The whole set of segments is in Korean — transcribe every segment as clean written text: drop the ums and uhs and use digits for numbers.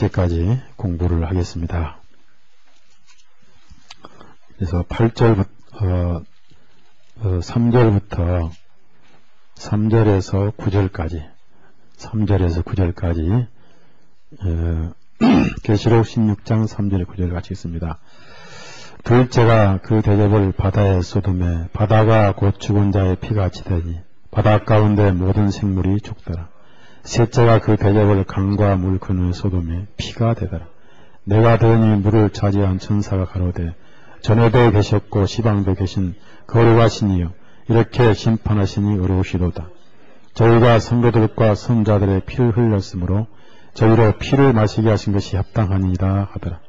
10节까지 공부를 하겠습니다. 그래서 8절부터 3절에서 9절까지 계시록 16장 3절에 9절까지 있습니다. 둘째가 그 대접을 바다에 쏟음에 바다가 곧 죽은 자의 피같이 되니 바다 가운데 모든 생물이 죽더라. 셋째가 그 대접을 강과 물 그늘 쏟음에 피가 되더라. 내가 들으니 물을 차지한 천사가 가로되 전에도 계셨고 시방도 계신 거룩하시니요 이렇게 심판하시니 어려우시도다. 저희가 성도들과 선자들의 피를 흘렸으므로 저희로 피를 마시게 하신 것이 합당하니이다 하더라.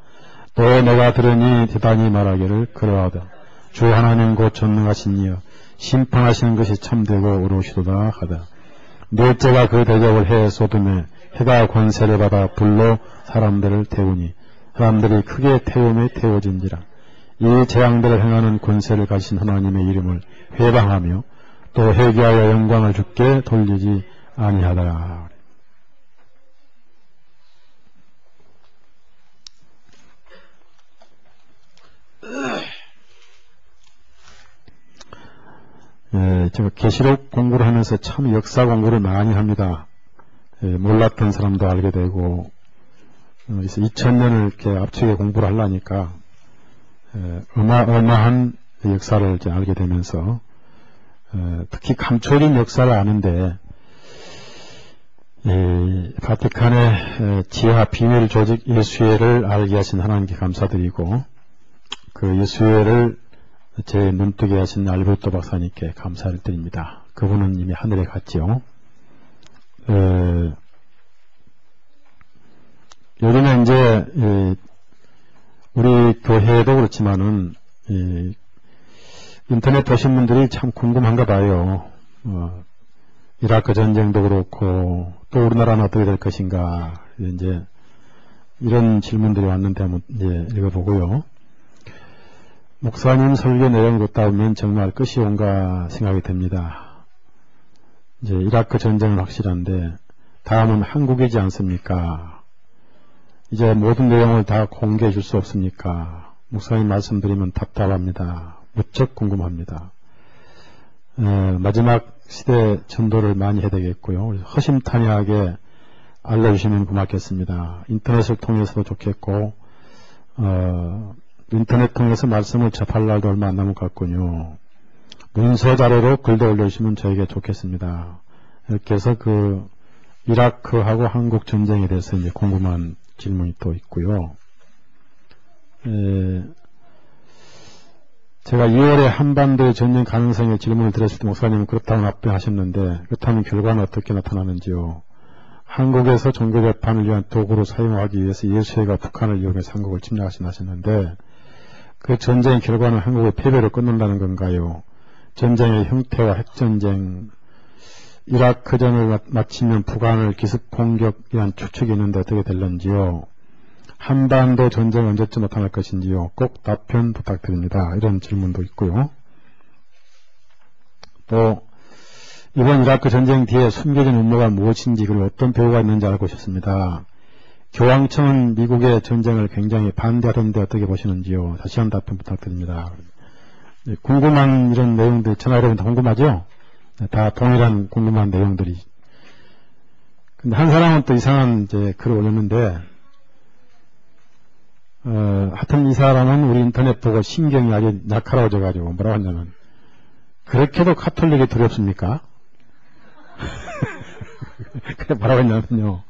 또 내가 들으니 대단히 말하기를 그러하다. 주 하나님 곧 전능하신 이여 심판하시는 것이 참되고 어려우시도다 하더라. 넷째가 그 대접을 해 쏟음에 해가 권세를 받아 불로 사람들을 태우니 사람들이 크게 태움에 태워진지라. 이 재앙들을 행하는 권세를 가진 하나님의 이름을 회방하며 또 회개하여 영광을 주께 돌리지 아니하더라. 제가 계시록 공부를 하면서 참 역사 공부를 많이 합니다. 몰랐던 사람도 알게 되고, 그래서 2000년을 이렇게 앞쪽에 공부를 하려니까, 어마어마한 역사를 이제 알게 되면서, 특히 감춰진 역사를 아는데, 바티칸의 지하 비밀 조직 예수회를 알게 하신 하나님께 감사드리고, 그 예수회를 제 눈뜨게 하신 알베르토 박사님께 감사를 드립니다. 그분은 이미 하늘에 갔지요. 요즘에 이제 우리 교회도 그렇지만은 인터넷 보신 분들이 참 궁금한가 봐요. 이라크 전쟁도 그렇고 또 우리나라는 어떻게 될 것인가 이제 이런 질문들이 왔는데 한번 이제 읽어보고요. 목사님 설교 내용 듣다 보면 정말 끝이 온가 생각이 됩니다. 이제 이라크 전쟁은 확실한데 다음은 한국이지 않습니까? 이제 모든 내용을 다 공개해 줄 수 없습니까? 목사님 말씀드리면 답답합니다. 무척 궁금합니다. 마지막 시대 전도를 많이 해야 되겠고요. 허심탄회하게 알려주시면 고맙겠습니다. 인터넷을 통해서도 좋겠고 인터넷 통해서 말씀을 접할 날도 얼마 안 남은 것 같군요. 문서 자료로 글도 올려주시면 저에게 좋겠습니다. 이렇게 해서 그 이라크하고 한국 전쟁에 대해서 이제 궁금한 질문이 또 있고요. 제가 2월에 한반도의 전쟁 가능성에 질문을 드렸을 때 목사님은 그렇다고 답변하셨는데 그렇다면 결과는 어떻게 나타나는지요? 한국에서 종교 재판을 위한 도구로 사용하기 위해서 예수회가 북한을 이용해서 한국을 침략하신 하셨는데 그 전쟁의 결과는 한국의 패배로 끝난다는 건가요? 전쟁의 형태와 핵전쟁, 이라크전을 마치면 북한을 기습공격이란 추측이 있는데 어떻게 될런지요? 한반도 전쟁 언제쯤 나타날 것인지요? 꼭 답변 부탁드립니다. 이런 질문도 있고요. 또 이번 이라크 전쟁 뒤에 숨겨진 음모가 무엇인지 그리고 어떤 배후가 있는지 알고 싶습니다. 교황청은 미국의 전쟁을 굉장히 반대하던데 어떻게 보시는지요? 다시 한 답변 부탁드립니다. 궁금한 이런 내용들, 전화 여러분도 궁금하죠? 다 동일한 궁금한 내용들이. 근데 한 사람은 또 이상한 이제 글을 올렸는데, 하여튼 이 사람은 우리 인터넷 보고 신경이 아주 날카로워져가지고 뭐라고 하냐면, 그렇게도 카톨릭이 두렵습니까? 그래 뭐라고 했냐면요.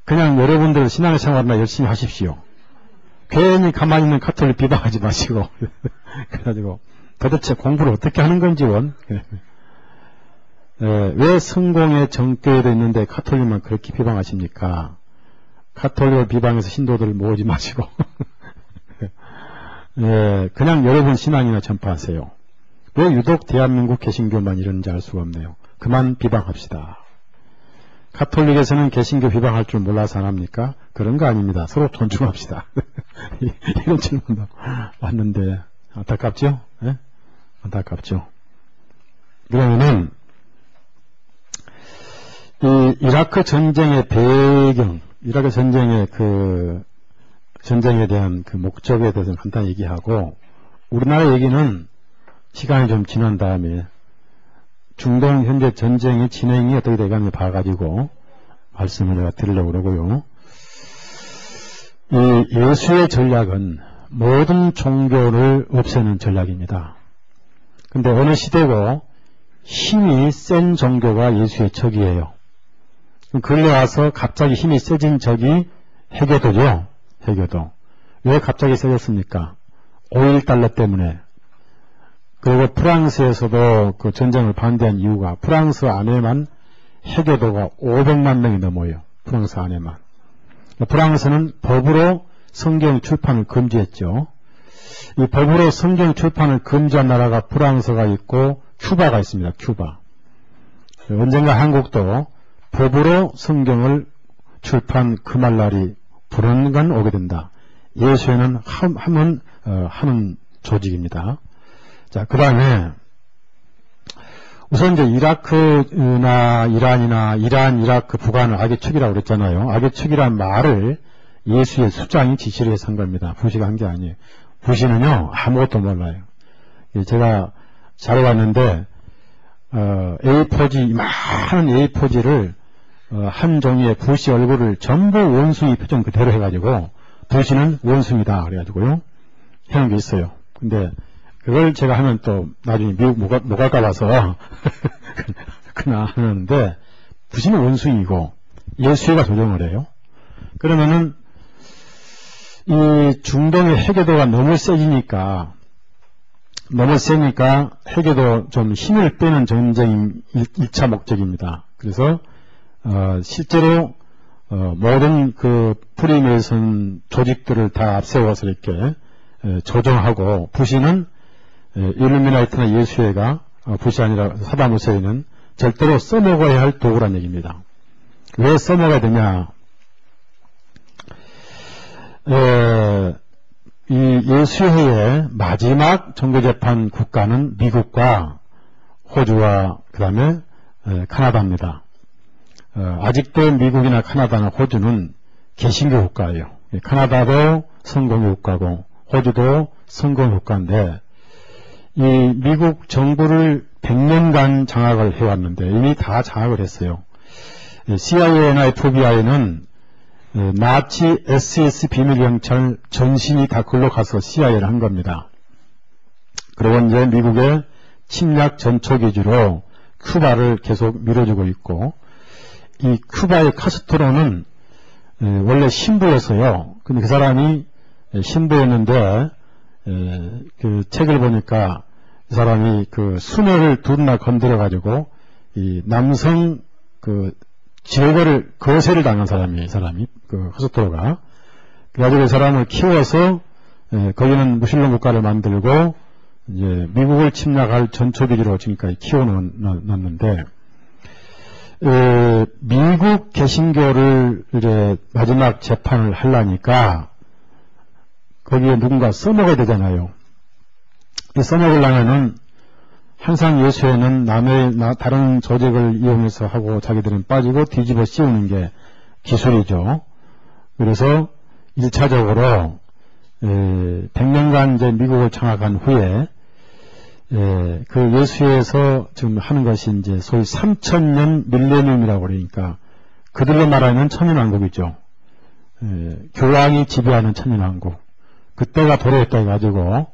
그냥 여러분들 신앙생활이나 열심히 하십시오. 괜히 가만히 있는 카톨릭 비방하지 마시고. 그래가지고 도대체 공부를 어떻게 하는 건지 왜 성공의 정교회도 있는데 카톨릭만 그렇게 비방하십니까? 카톨릭을 비방해서 신도들을 모으지 마시고 그냥 여러분 신앙이나 전파하세요. 왜 유독 대한민국 개신교만 이런지 알 수가 없네요. 그만 비방합시다. 카톨릭에서는 개신교 비방할 줄 몰라서 안 합니까? 그런 거 아닙니다. 서로 존중합시다. 이런 질문도 왔는데 안타깝죠? 네? 안타깝죠. 그러면은 이 이라크 전쟁의 배경, 이라크 전쟁의 전쟁에 대한 그 목적에 대해서 간단히 얘기하고, 우리나라 얘기는 시간이 좀 지난 다음에 중동 현재 전쟁의 진행이 어떻게 돼가는지 봐가지고 말씀을 제가 드리려고 그러고요. 이 예수의 전략은 모든 종교를 없애는 전략입니다. 근데 어느 시대고 힘이 센 종교가 예수의 적이에요. 근래 와서 갑자기 힘이 세진 적이 해교도죠. 해교도. 왜 갑자기 세졌습니까? 오일 달러 때문에. 그리고 프랑스에서도 그 전쟁을 반대한 이유가 프랑스 안에만 해교도가 500만 명이 넘어요. 프랑스 안에만. 프랑스는 법으로 성경 출판을 금지했죠. 이 법으로 성경 출판을 금지한 나라가 프랑스가 있고 큐바가 있습니다. 큐바. 언젠가 한국도 법으로 성경을 출판 금할 날이 불언간 오게 된다. 예수에는 하는 조직입니다. 자, 그 다음에 우선 이제 이라크나 이란이나 이란, 이라크, 북한을 악의 축이라고 그랬잖아요. 악의 축이란 말을 예수의 수장이 지시를 해서 한 겁니다. 부시가 한 게 아니에요. 부시는요, 아무것도 몰라요. 제가 자료봤는데, A4지, 많은 A4지를, 한 종이에 부시 얼굴을 전부 원숭이 표정 그대로 해가지고, 부시는 원숭이다. 그래가지고요. 해놓은 게 있어요. 근데, 그걸 제가 하면 또, 나중에 미국 못 갈까 봐서, 그나 하는데, 부시는 원숭이고, 예수가 조정을 해요. 그러면은, 이 중동의 해교도가 너무 세니까 해교도 좀 힘을 빼는 전쟁이 1차 목적입니다. 그래서 실제로 모든 그 프리메이슨 조직들을 다 앞세워서 이렇게 조정하고, 부시는 일루미나이트나 예수회가 부시 아니라 사담 후세인은 절대로 써먹어야 할 도구란 얘기입니다. 왜 써먹어야 되냐? 이 예수회의 마지막 종교재판 국가는 미국과 호주와 그 다음에 카나다입니다. 아직도 미국이나 카나다나 호주는 개신교 국가예요. 카나다도 성공교 국가고 호주도 성공교 국가인데, 이 미국 정부를 100년간 장악을 해왔는데 이미 다 장악을 했어요. CIA나 FBI는 나치 SS 비밀경찰 전신이 다 글로 가서 CIA를 한 겁니다. 그리고 이제 미국의 침략 전초기지로 큐바를 계속 밀어주고 있고, 이 큐바의 카스트로는 원래 신부였어요. 근데 그 사람이 신부였는데, 그 책을 보니까 이 사람이 그 수녀를 둘이나 건드려가지고, 이 남성 거세를 당한 사람이에요, 이 사람이. 카스트로가. 그래가지고 이 사람을 키워서, 거기는 무슬림 국가를 만들고, 이제, 미국을 침략할 전초기지로 지금까지 키워놨는데, 미국 개신교를 이제 마지막 재판을 하려니까, 거기에 누군가 써먹어야 되잖아요. 이 써먹으려면은, 항상 예수회는 다른 조직을 이용해서 하고 자기들은 빠지고 뒤집어 씌우는 게 기술이죠. 그래서 1차적으로 100년간 이제 미국을 장악한 후에 그 예수회에서 지금 하는 것이 이제 소위 3000년 밀레니엄이라고 그러니까 그들로 말하면 천년왕국이죠. 교황이 지배하는 천년왕국. 그때가 도래했다 해가지고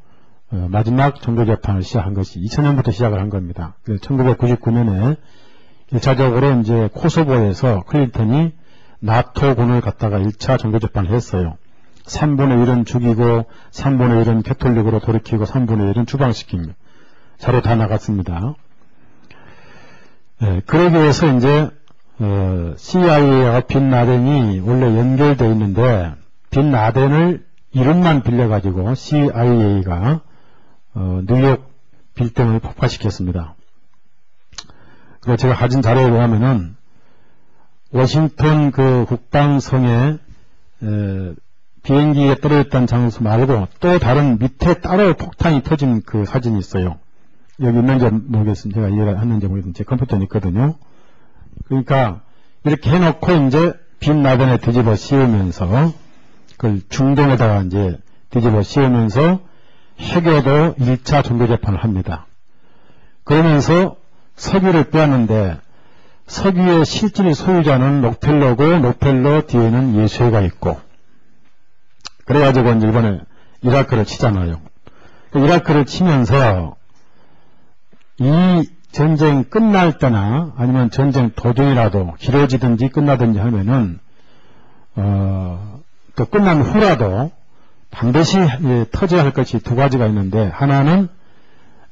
마지막 종교재판을 시작한 것이 2000년부터 시작을 한 겁니다. 1999년에 1차적으로 이제 코소보에서 클린턴이 나토군을 갖다가 1차 종교재판을 했어요. 3분의 1은 죽이고 3분의 1은 캐톨릭으로 돌이키고 3분의 1은 추방시킵니다. 자료 다 나갔습니다. 그러기 위해서 이제 CIA와 빈 라덴이 원래 연결되어 있는데, 빈 라덴을 이름만 빌려가지고 CIA가 뉴욕 빌딩을 폭파시켰습니다. 그리고 제가 가진 자료에 보면은 워싱턴 그 국방성에 비행기에 떨어졌던 장소 말고 또 다른 밑에 따로 폭탄이 터진 그 사진이 있어요. 여기 있는지 모르겠습니다. 제가 이해가 했는지 모르겠는데 제 컴퓨터에 있거든요. 그러니까 이렇게 해놓고 이제 빈라덴에 뒤집어 씌우면서 그걸 중동에다가 이제 뒤집어 씌우면서 해교도 1차 종교재판을 합니다. 그러면서 석유를 빼앗는데 석유의 실질 소유자는 록펠러고 록펠러 뒤에는 예수회가 있고 그래가지고 이제 이번에 이라크를 치잖아요. 이라크를 치면서 이 전쟁 끝날 때나 아니면 전쟁 도중이라도 길어지든지 끝나든지 하면은 또 끝난 후라도 반드시 터져야 할 것이 두 가지가 있는데 하나는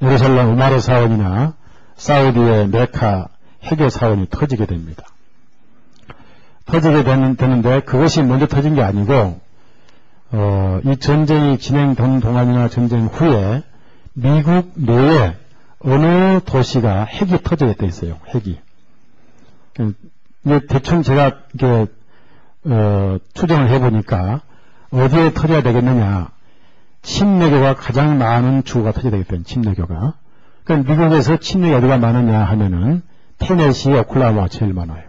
예루살렘 우마르 사원이나 사우디의 메카 해교 사원이 터지게 됩니다. 터지게 되는데 그것이 먼저 터진 게 아니고 이 전쟁이 진행된 동안이나 전쟁 후에 미국 내에 어느 도시가 핵이 터지게 돼 있어요. 핵이. 대충 제가 이렇게 추정을 해보니까 어디에 터져야 되겠느냐. 침례교가 가장 많은 주가 터져야 되겠다. 침례교가. 그러니까 미국에서 침례 어디가 많으냐 하면은 테네시, 오클라호마가 제일 많아요.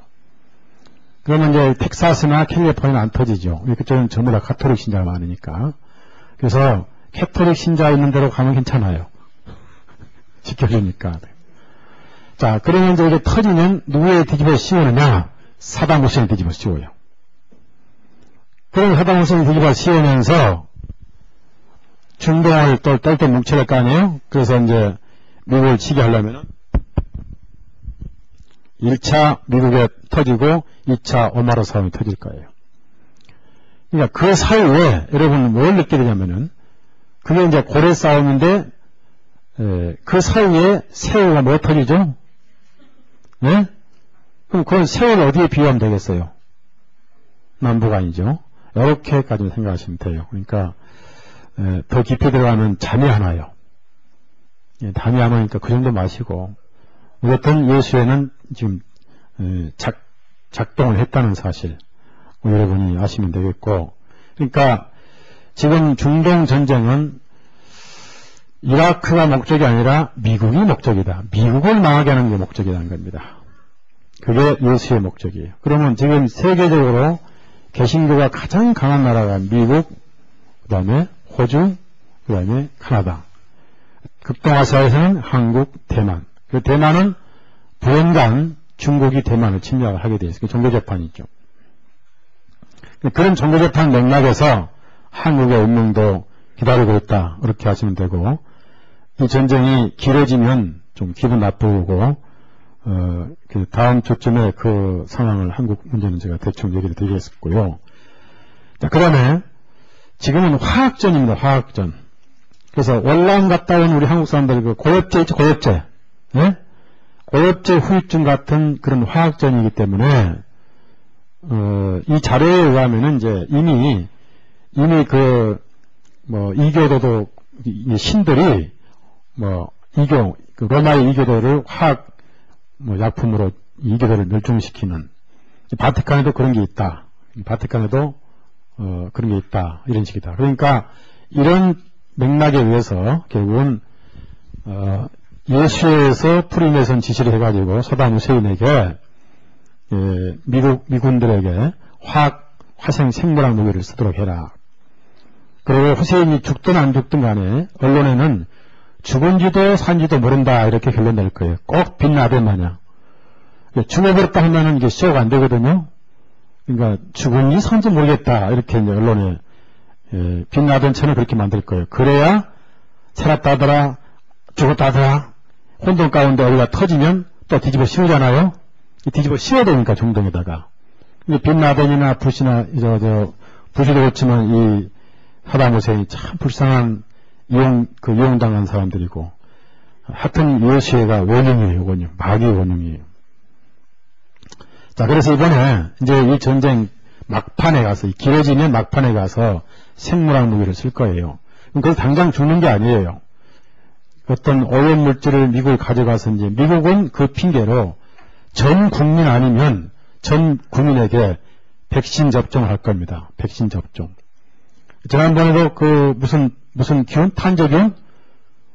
그러면 이제 텍사스나 캘리포니아는 안 터지죠. 그쪽은 전부 다 가톨릭 신자가 많으니까. 그래서 캐톨릭 신자 있는 데로 가면 괜찮아요. 지켜주니까. 자, 그러면 이제 이게 터지면 누구에 뒤집어 씌우느냐? 사담 후세인에 뒤집어 씌워요. 그럼 사담 후세인에 뒤집어 씌우면서 중동을 또 뗄때 뭉쳐낼 거 아니에요? 그래서 이제 미국을 치게 하려면은 1차 미국에 터지고 2차 오마르 사원이 터질 거예요. 그러니까 그 사이에 여러분 뭘 느끼게 되냐면은 그게 이제 고래 싸움인데 그 사이에 세월가 뭐 터지죠? 네? 그럼 그건 세월 어디에 비유하면 되겠어요? 남북 아니죠? 이렇게까지 생각하시면 돼요. 그러니까 더 깊이 들어가면 잠이 안 와요. 잠이 안 오니까 그 정도 마시고 어쨌든 예수에는 지금 작동을 했다는 사실 여러분이 아시면 되겠고 그러니까 지금 중동 전쟁은 이라크가 목적이 아니라 미국이 목적이다. 미국을 망하게 하는 게 목적이라는 겁니다. 그게 예수의 목적이에요. 그러면 지금 세계적으로 개신교가 가장 강한 나라가 미국, 그 다음에 호주, 그 다음에 카나다. 극동아시아에서는 한국, 대만. 그 대만은 불언간 중국이 대만을 침략을 하게 되어 있어요. 종교재판이죠. 그런 종교재판 맥락에서 한국의 운명도 기다리고 있다. 이렇게 하시면 되고 이 전쟁이 길어지면 좀 기분 나쁘고 그 다음 주쯤에 그 상황을 한국 문제는 제가 대충 얘기를 드리겠고요. 자, 그 다음에 지금은 화학전입니다. 화학전. 그래서 월남 갔다 온 우리 한국 사람들 그 고엽제 있죠. 고엽제. 네? 고엽제 후유증 같은 그런 화학전이기 때문에 이 자료에 의하면은 이제 이미 그 뭐 이교도도 신들이 뭐 이교 그 로마의 이교도를 화학 뭐 약품으로 이교도를 멸종시키는 바티칸에도 그런 게 있다. 바티칸에도 그런 게 있다. 이런 식이다. 그러니까 이런 맥락에 의해서 결국은 예수에서 프리메선 지시를 해가지고 사담 후세인에게 미군들에게 화생 생물학 무기를 쓰도록 해라. 그리고 후세인이 죽든 안 죽든 간에 언론에는 죽은지도 산지도 모른다 이렇게 결론 낼 거예요. 꼭 빈라덴 마냥. 죽어버렸다 하면은 이게 쇼가 안 되거든요. 그러니까 죽은지 산지 모르겠다 이렇게 이제 언론에 빈라덴처럼 그렇게 만들 거예요. 그래야 살았다 하더라 죽었다 하더라 혼돈 가운데 어디가 터지면 또 뒤집어 씌우잖아요. 뒤집어 씌워야 되니까 중동에다가. 빈라덴이나 부시나 부시도 그렇지만 이 사담 후세인이 참 불쌍한 이용당한 사람들이고 하여튼 예수회가 원흉이에요. 원흉. 마귀 원흉이에요. 자, 그래서 이번에 이제 이 전쟁 막판에 가서 길어지면 막판에 가서 생물학 무기를 쓸 거예요. 그걸 당장 죽는 게 아니에요. 어떤 오염물질을 미국을 가져가서 이제 미국은 그 핑계로 전 국민 아니면 전 국민에게 백신 접종을 할 겁니다. 백신 접종. 지난번에도 그 무슨 기운? 탄저균?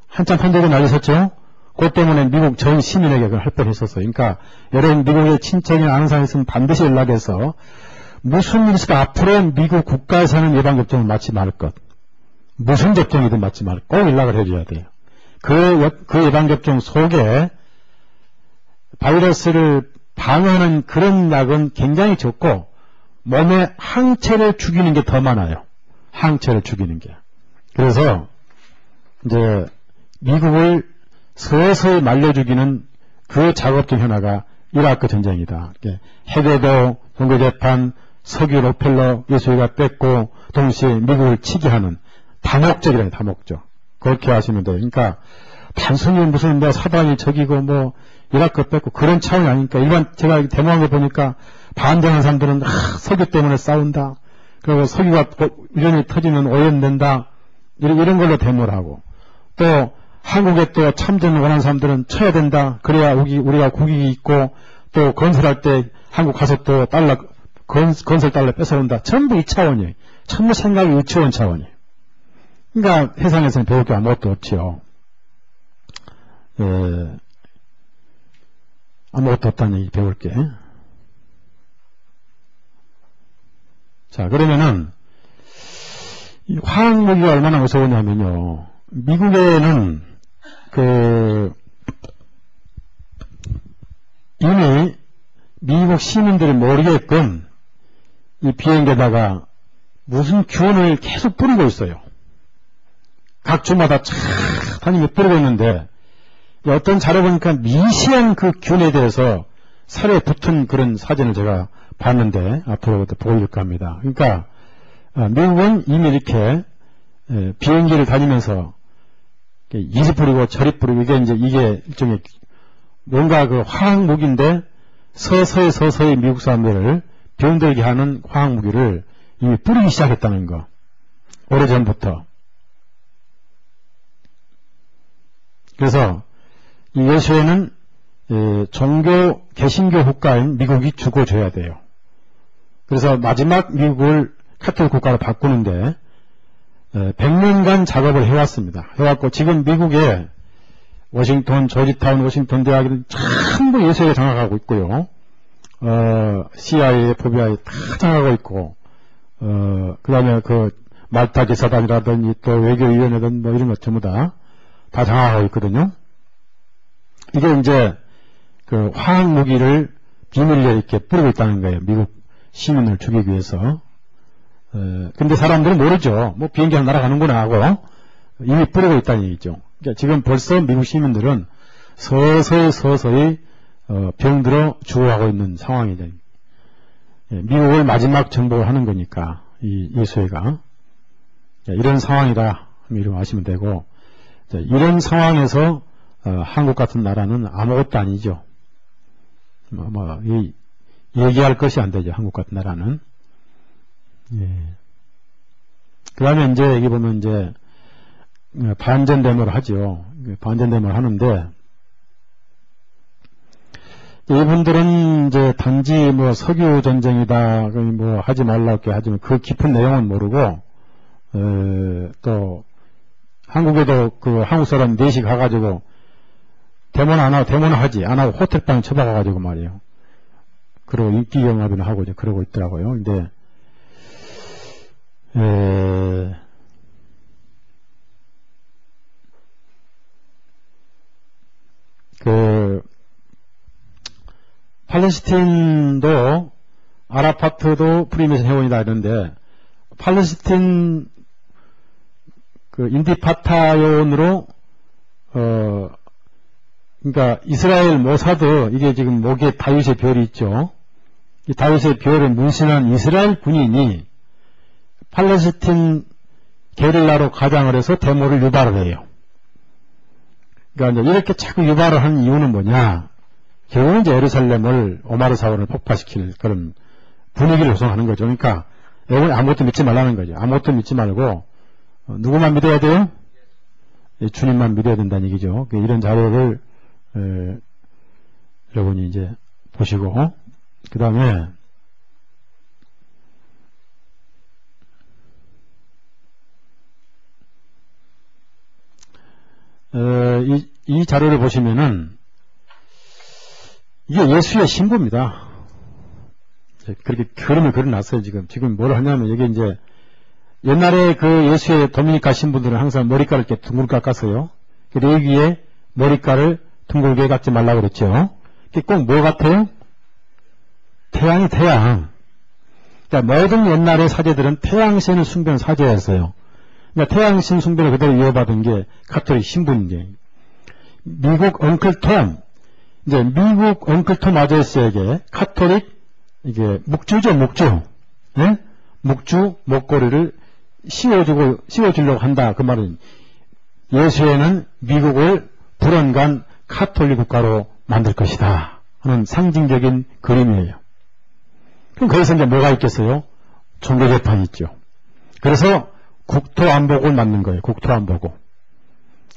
한참 탄저균 날렸었죠? 그것 때문에 미국 전 시민에게 그걸 할 뻔했었어요. 그러니까 여러분 미국의 친척이나 아는 사람이 있으면 반드시 연락해서 무슨 일이 있어도 앞으로 미국 국가에서는 예방접종을 맞지 말 것. 무슨 접종이든 맞지 말 것. 꼭 연락을 해줘야 돼요. 그 예방접종 속에 바이러스를 방어하는 그런 약은 굉장히 적고 몸의 항체를 죽이는 게 더 많아요. 항체를 죽이는 게. 그래서 이제 미국을 서서히 말려 죽이는 그 작업 중 하나가 이라크 전쟁이다. 해외도 종교재판, 석유 로펠러 예수가 뺏고 동시에 미국을 치게 하는 다목적이라는 다목적. 그렇게 하시면 돼요. 그러니까 단순히 무슨 뭐 사단이 적이고 뭐 이라크 뺏고 그런 차원이 아니니까 일반 제가 데모한 거 보니까 반대하는 사람들은 석유 때문에 싸운다. 그리고 석유가 이런이 터지면 오염된다. 이런 걸로 데모를 하고 또 한국에 또 참전을 원하는 사람들은 쳐야 된다. 그래야 우리가 국익이 있고 또 건설할 때 한국 가서 또 건설 달러 뺏어온다. 전부 이 차원이에요. 전부 생각이 유치원 차원이에요. 그러니까 세상에서는 배울 게 아무것도 없지요. 아무것도 없다는 얘기 배울 게. 자, 그러면은 이 화학무기가 얼마나 무서우냐면요. 미국에는 이미 미국 시민들이 모르게끔 이 비행기에다가 무슨 균을 계속 뿌리고 있어요. 각 주마다 쫙 다니며 뿌리고 있는데 어떤 자료 보니까 미세한 그 균에 대해서 살에 붙은 그런 사진을 제가 봤는데 앞으로 보여줄까 합니다. 그러니까 미국은 이미 이렇게 비행기를 다니면서 이리 뿌리고 저리 뿌리고 이게 일종의 뭔가 그 화학무기인데 서서히 미국 사람들을 병들게 하는 화학무기를 이미 뿌리기 시작했다는 거. 오래전부터. 그래서 이 예수에는 종교 개신교 국가인 미국이 죽어줘야 돼요. 그래서 마지막 미국을 카톨릭 국가로 바꾸는데 100년간 작업을 해왔습니다. 해왔고 지금 미국에 워싱턴, 조지타운, 워싱턴 대학은 전부 예수에 장악하고 있고요. CIA, FBI 다 장악하고 있고 그 다음에 그 말타 기사단이라든지 또 외교위원회든 뭐 이런 것 전부 다 장악하고 있거든요. 이게 이제 그 화학무기를 비밀리에 이렇게 뿌리고 있다는 거예요. 미국 시민을 죽이기 위해서. 근데 사람들은 모르죠. 뭐 비행기 하나 날아가는구나 하고 이미 뿌리고 있다는 얘기죠. 그러니까 지금 벌써 미국 시민들은 서서히 병들어 죽어가고 있는 상황이죠. 미국을 마지막 정복을 하는 거니까 이 예수회가 이런 상황이다 이렇게 아시면 되고 이런 상황에서 한국 같은 나라는 아무것도 아니죠. 얘기할 것이 안 되죠. 한국 같은 나라는. 그 다음에 이제 여기 보면 이제 반전데모를 하죠. 반전데모를 하는데 이분들은 이제 단지 뭐 석유 전쟁이다 뭐 하지 말라고 하지만 그 깊은 내용은 모르고 또 한국에도 그 한국 사람 넷이 가가지고 데모는 안 하고 데모는 하지 안 하고 호텔방에 처박아가지고 말이에요. 그리고 인기 영합이나 하고 이제 그러고 있더라고요. 근데 팔레스틴도 아라파트도 프리메이슨 회원이다 이런데 팔레스틴 그 인디파타요원으로 그러니까 이스라엘 모사드 이게 지금 목에 다윗의 별이 있죠. 이 다윗의 별을 문신한 이스라엘 군인이 팔레스틴 게릴라로 가장을 해서 데모를 유발을 해요. 그러니까 이제 이렇게 자꾸 유발을 하는 이유는 뭐냐? 결국은 이제 예루살렘을 오마르 사원을 폭파시킬 그런 분위기를 조성하는 거죠. 그러니까 여러분 아무것도 믿지 말라는 거죠. 아무것도 믿지 말고 누구만 믿어야 돼요? 주님만 믿어야 된다는 얘기죠. 이런 자료를 여러분이 이제 보시고 그 다음에 이 자료를 보시면은 이게 예수의 신부입니다. 그렇게 그림을 그려놨어요, 지금. 지금 뭘 하냐면, 여기 이제, 옛날에 그 예수의 도미니카 신부들은 항상 머리카락을 이렇게 둥글게 깎았어요. 그리고 여기에 머리카락을 둥글게 깎지 말라고 그랬죠. 이게 꼭 뭐 같아요? 태양이 태양. 그러니까 모든 옛날의 사제들은 태양신을 숭배한 사제였어요. 그러니까 태양신 숭배를 그대로 이어받은 게 가톨릭 신부인데, 미국 엉클톰, 이제 미국 엉클톰 아저씨에게 가톨릭, 이게 묵주죠, 묵주. 예? 묵주 목걸이를 씌워주려고 한다. 그 말은 예수에는 미국을 불언간 가톨릭 국가로 만들 것이다 하는 상징적인 그림이에요. 그럼 거기서 이제 뭐가 있겠어요? 종교재판이 있죠. 그래서 국토안보국을 만든 거예요. 국토안보국.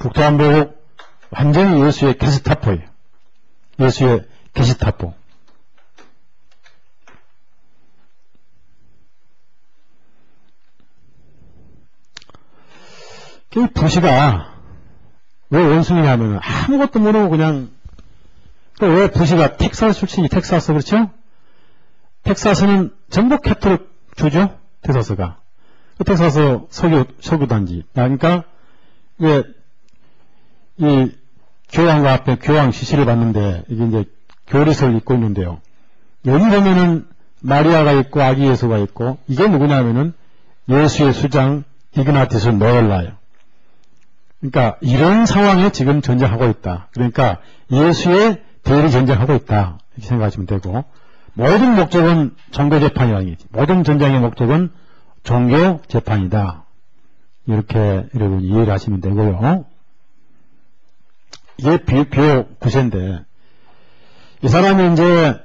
국토안보국 완전히 예수의 게스타포예요. 예수의 게스타포. 그 부시가 왜 원숭이냐면 아무것도 모르고 그냥 왜 부시가 텍사스 출신이 텍사스 그렇죠? 텍사스는 전부 캐톨릭 주죠. 텍사스가. 텍사스 석유 단지. 그러니까 이 교황과 앞에 교황 시시를 봤는데 이게 이제 교리서를 입고 있는데요. 여기 보면은 마리아가 있고 아기 예수가 있고 이게 누구냐면은 예수의 수장 이그나티스 노엘라요. 그러니까 이런 상황에 지금 전쟁하고 있다. 그러니까 예수의 대리 전쟁하고 있다. 이렇게 생각하시면 되고 모든 목적은 종교재판이라는 얘기지. 모든 전쟁의 목적은 종교재판이다. 이렇게 여러분 이해를 하시면 되고요. 이게 비호 9세인데 이 사람이 이제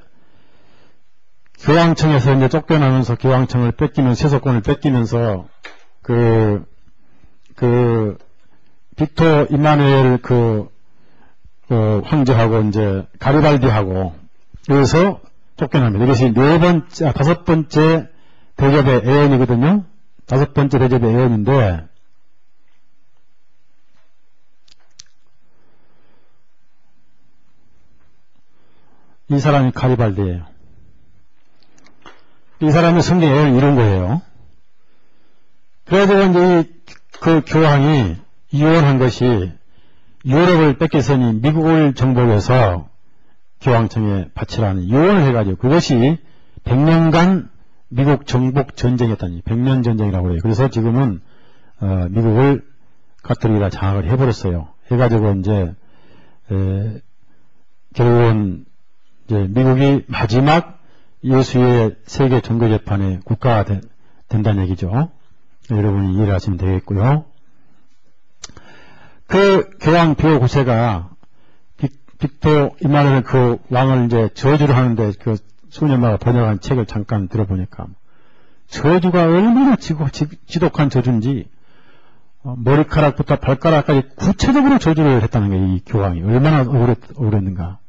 교황청에서 이제 쫓겨나면서 교황청을 뺏기면서 세속권을 뺏기면서 빅토 이마누엘 황제하고 이제 가리발디하고 여기서 쫓겨납니다. 이것이 다섯 번째 대접의 애연이거든요. 다섯 번째 대접의 애연인데 이 사람이 가리발디예요. 이 사람이 성경 애연을 이룬 거예요. 그래서 이제 그 교황이 이혼한 것이 유럽을 뺏겼으니 미국을 정복해서 교황청에 바치라는 이혼을 해가지고 그것이 100년간 미국 정복 전쟁이었다니 100년 전쟁이라고 해요. 그래서 지금은 미국을 가톨릭이라 장악을 해버렸어요. 해가지고 이제 결국은 이제 미국이 마지막 예수의 세계 종교재판의 국가가 된다는 얘기죠. 여러분이 이해를 하시면 되겠고요. 그 교황 비오 9세가 빅토 이마누엘 그 왕을 이제 저주를 하는데 그 수녀마가 번역한 책을 잠깐 들어보니까 저주가 얼마나 지독한 저주인지 머리카락부터 발가락까지 구체적으로 저주를 했다는 거예요. 이 교황이 얼마나 억울했는가.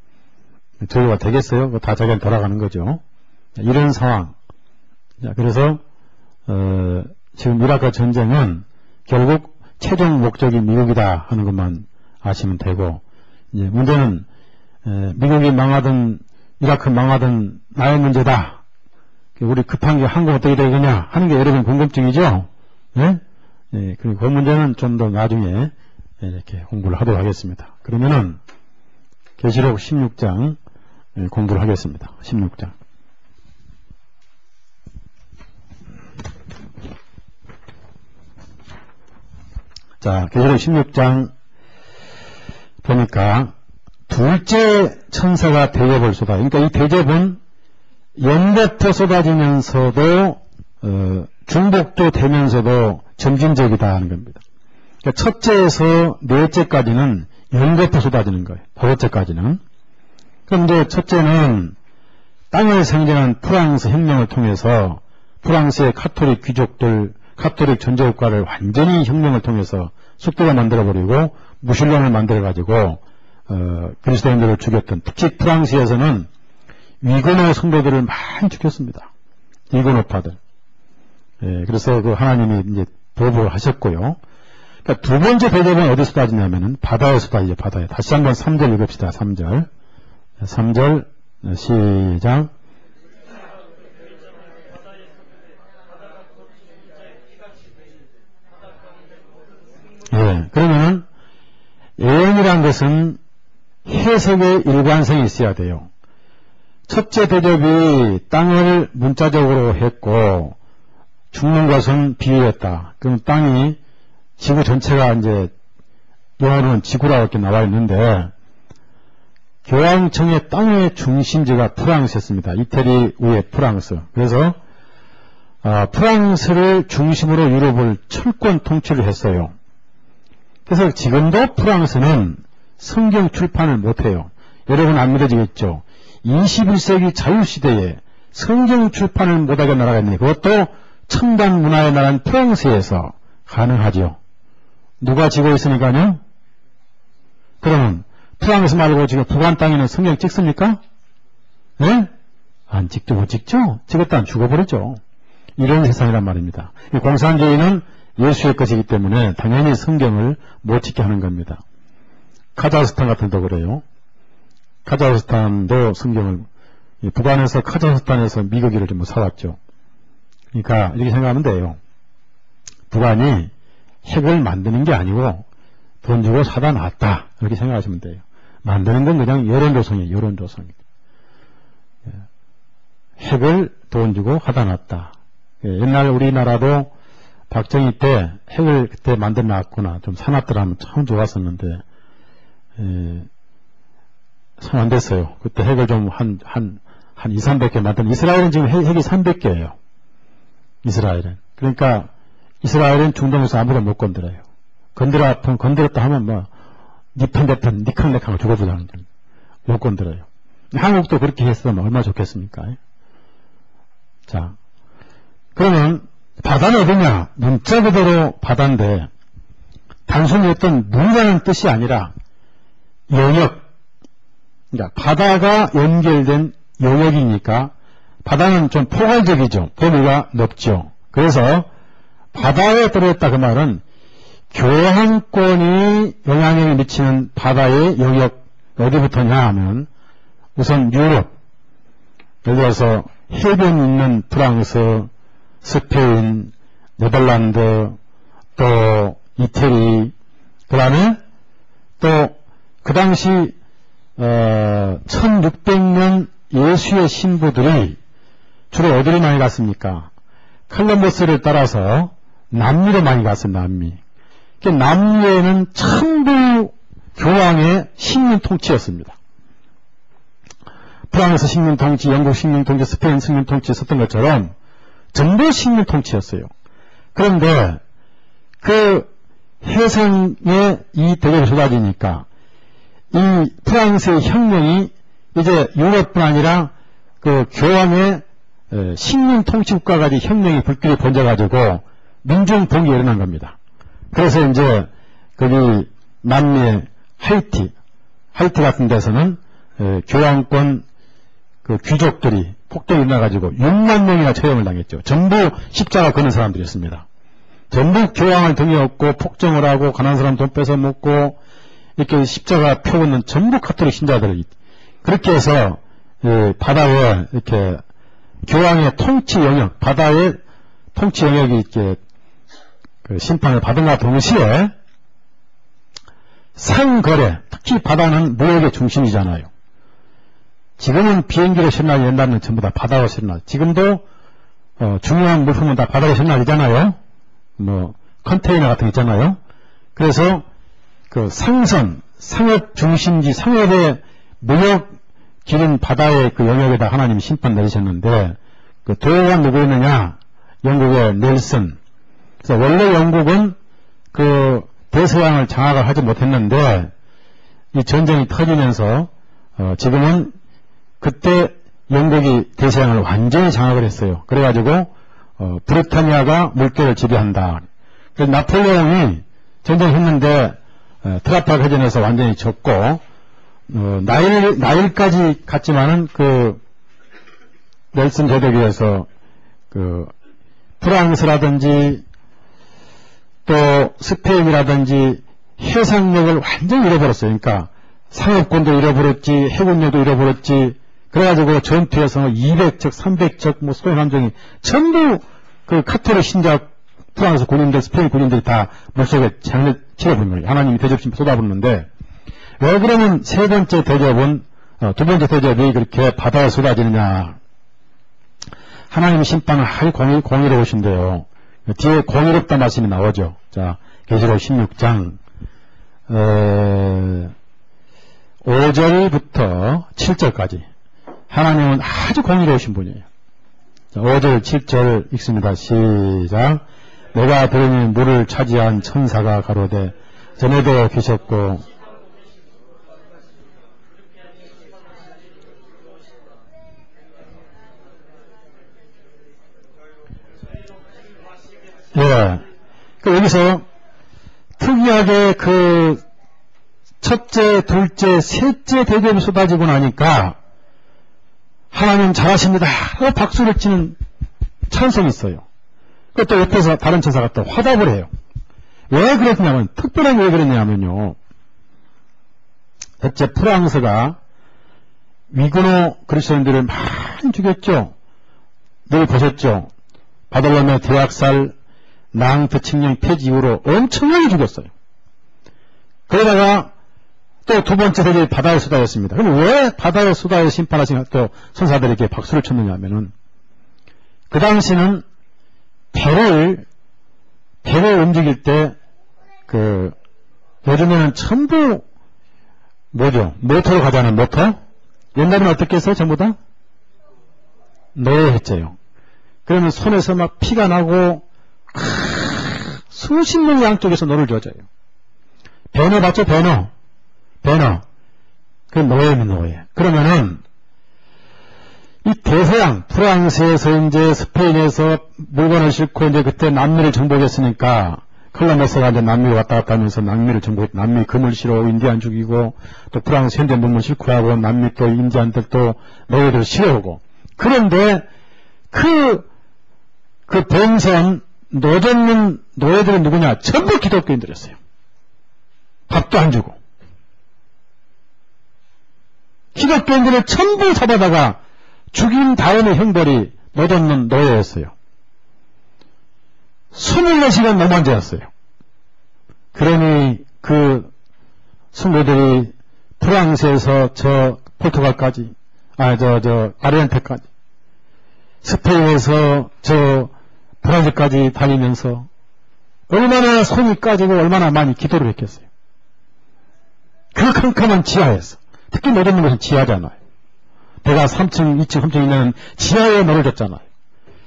저주가 되겠어요? 다 자기한테 돌아가는 거죠. 이런 상황. 그래서 지금 이라크 전쟁은 결국 최종 목적이 미국이다 하는 것만 아시면 되고 이제 문제는 미국이 망하든 이라크 망하든 나의 문제다. 우리 급한 게 한국 어떻게 되겠냐 하는 게 여러분 궁금증이죠. 네? 네, 그리고 그 문제는 좀 더 나중에 이렇게 공부를 하도록 하겠습니다. 그러면은 계시록 16장 공부를 하겠습니다. 16장. 자, 계시록 16장 보니까 둘째 천사가 대접을 쏟아. 그러니까 이 대접은 연대포 쏟아지면서도 중복도 되면서도 점진적이다 하는 겁니다. 그러니까 첫째에서 넷째까지는 연대포 쏟아지는 거예요. 다섯째까지는. 그런데 첫째는 땅을 상징하는 프랑스 혁명을 통해서 프랑스의 가톨릭 귀족들 가톨릭 전제국가를 완전히 혁명을 통해서 속도가 만들어버리고 무신론을 만들어가지고 그리스도인들을 죽였던 특히 프랑스에서는 위건호 성도들을 많이 죽였습니다. 위건호파들. 예, 그래서 그 하나님이 이제 보복을 하셨고요. 그러니까 두 번째 대접은 어디서 따지냐면은 바다에서 따지죠. 바다에. 다시 한번 3절 읽읍시다. 3절. 3절 시작. 대접이란 것은 해석의 일관성이 있어야 돼요. 첫째 대접이 땅을 문자적으로 했고 죽는 것은 비유였다. 그럼 땅이 지구 전체가 이제 영어로는 지구라고 이렇게 나와 있는데 교황청의 땅의 중심지가 프랑스였습니다. 이태리 위에 프랑스. 그래서 프랑스를 중심으로 유럽을 철권 통치를 했어요. 그래서 지금도 프랑스는 성경 출판을 못해요. 여러분 안 믿어지겠죠? 21세기 자유시대에 성경 출판을 못하게 나라가 있는데 그것도 첨단 문화의 나라인 프랑스에서 가능하죠. 누가 지고 있으니까요? 그러면 프랑스 말고 지금 북한 땅에는 성경 찍습니까? 네? 안 찍죠. 못 찍죠? 찍었다 죽어버리죠. 이런 세상이란 말입니다. 공산주의는 예수의 것이기 때문에 당연히 성경을 못 찍게 하는 겁니다. 카자흐스탄 같은 데도 그래요. 카자흐스탄도 성경을 북한에서 카자흐스탄에서 미국이를 좀 사왔죠. 그러니까 이렇게 생각하면 돼요. 북한이 핵을 만드는 게 아니고 돈 주고 사다 놨다. 이렇게 생각하시면 돼요. 만드는 건 그냥 여론조성이에요. 여론조성. 핵을 돈 주고 하다 놨다. 옛날 우리나라도 박정희 때 핵을 그때 만들어 놨구나. 좀 사놨더라면 참 좋았었는데 참 안 됐어요. 그때 핵을 좀 한 2, 300개 만든 이스라엘은 지금 핵이 300개예요. 이스라엘은. 그러니까 이스라엘은 중동에서 아무도 못 건드려요. 건드렸다 하면 뭐 니편대편 니캉네캉을 죽어주자는 거예요. 못 건드려요. 한국도 그렇게 했으면 얼마나 좋겠습니까? 자, 그러면 바다는 어디냐? 문자 그대로 바다인데 단순히 어떤 물이라는 뜻이 아니라 영역, 그러니까 바다가 연결된 영역이니까 바다는 좀 포괄적이죠. 범위가 넓죠. 그래서 바다에 들어있다 그 말은 교환권이 영향력을 미치는 바다의 영역 어디부터냐 하면 우선 유럽, 예를 들어서 해변 있는 프랑스, 스페인, 네덜란드, 또 이태리, 그 다음에 또 그 당시 1600년 예수의 신부들이 주로 어디로 많이 갔습니까? 콜럼버스를 따라서 남미로 많이 갔어요. 남미. 남미에는 전부 교황의 식민 통치였습니다. 프랑스 식민 통치, 영국 식민 통치, 스페인 식민 통치 있었던 것처럼 전부 식민 통치였어요. 그런데 그 해상에 이 대접이 쏟아지니까 이 프랑스의 혁명이 이제 유럽뿐 아니라 그 교황의 식민 통치 국가까지 혁명이 불길이 번져가지고 민중봉이 일어난 겁니다. 그래서 이제 거기 남미의 하이티 같은 데서는 교황권 그 귀족들이 폭동이 일어나가지고 6만 명이나 처형을 당했죠. 전부 십자가 거는 사람들이었습니다. 전부 교황을 등에 업고 폭정을 하고 가난한 사람 돈 뺏어 먹고 이렇게 십자가 펴고는 전부 카톨릭 신자들이 그렇게 해서 바다에 이렇게 교황의 통치 영역, 바다의 통치 영역이 이렇게 그 심판을 받은과 동시에 상거래, 특히 바다는 무역의 중심이잖아요. 지금은 비행기로 실나지 옛날에는 전부 다 바다로 실나지. 지금도 중요한 물품은 다 바다로 실나지잖아요. 뭐 컨테이너 같은 거 있잖아요. 그래서 그 상선, 상업 중심지, 상업의 무역 기른 바다의 그 영역에다 하나님이 심판 내리셨는데 그 도가 누구였느냐? 영국의 넬슨. 그래서 원래 영국은 그 대서양을 장악을 하지 못했는데 이 전쟁이 터지면서 지금은 그때 영국이 대서양을 완전히 장악을 했어요. 그래가지고 브리타니아가 물결을 지배한다. 그래서 나폴레옹이 전쟁했는데 트라팔 해전에서 완전히 졌고 나일까지 갔지만은 그 넬슨 제독에서 그 프랑스라든지 또 스페인이라든지 해상력을 완전히 잃어버렸어요. 그러니까 상업권도 잃어버렸지, 해군력도 잃어버렸지. 그래가지고 전투에서 200척, 300척, 뭐 소련 함정이 전부 그 카톨릭 신자 프랑스 군인들, 스페인 군인들이 다 물속에 장을 치러버린 거예요. 하나님이 대접심 쏟아붓는데 왜 그러면 세 번째 대접은, 두 번째 대접이 그렇게 바다에 쏟아지느냐. 하나님 심판은 아주 공의로우신데요. 뒤에 공의롭다 말씀이 나오죠. 자, 계시록 16장, 5절부터 7절까지. 하나님은 아주 공의로우신 분이에요. 자, 5절, 7절 읽습니다. 시작. 내가 들으니 물을 차지한 천사가 가로되 전에도 계셨고 예. 여기서 특이하게 그 첫째, 둘째, 셋째 대접이 쏟아지고 나니까 하나님 잘하십니다 하고 박수를 치는 찬송이 있어요. 그것도 옆에서 다른 천사가 또 화답을 해요. 왜 그랬냐면, 특별하게 왜 그랬냐면요. 대체 프랑스가 위그노 그리스도인들을 많이 죽였죠. 늘 보셨죠. 바들롬의 대학살, 낭트 칙령 폐지 이후로 엄청나게 죽였어요. 그러다가 또 두 번째 대접이 바다에 쏟아졌습니다. 그럼 왜 바다에 쏟아져 심판하신 또 천사들에게 박수를 쳤느냐 하면은, 그 당시는 배를 움직일 때, 요즘에는 전부, 모터로 가잖아요, 모터? 옛날에는 어떻게 했어요, 전부 다? 노예 했죠요. 그러면 손에서 막 피가 나고, 수십 명이 양쪽에서 노를 져줘요. 배너 봤죠, 배너? 그 노예입니다, 노예. 그러면은, 이 대서양, 프랑스에서 이제 스페인에서 물건을 싣고 이제 그때 남미를 정복했으니까, 콜럼버스가 이제 남미를 왔다 갔다 하면서 남미를 정복했, 남미 금을 실어 인디안 죽이고, 또 프랑스 현대 문물 싣고 하고, 남미 또 인디안들 또 노예들 실어오고. 그런데, 그 뱅선, 노젓는 노예들은 누구냐? 전부 기독교인들이었어요. 밥도 안 주고. 기독교인들을 전부 잡아다가 죽인 다음에 형벌이 노젓는 노예였어요. 24시간 노만자였어요. 그러니 그 승부들이 프랑스에서 저 포르투갈까지, 아르헨티나까지, 스페인에서 저 브라질까지 다니면서 얼마나 손이 까지고 얼마나 많이 기도를 했겠어요. 그 캄캄한 지하에서, 특히 노젓는 것은 지하잖아요. 배가 3층, 2층, 3층 있는 지하에 노를 졌잖아요.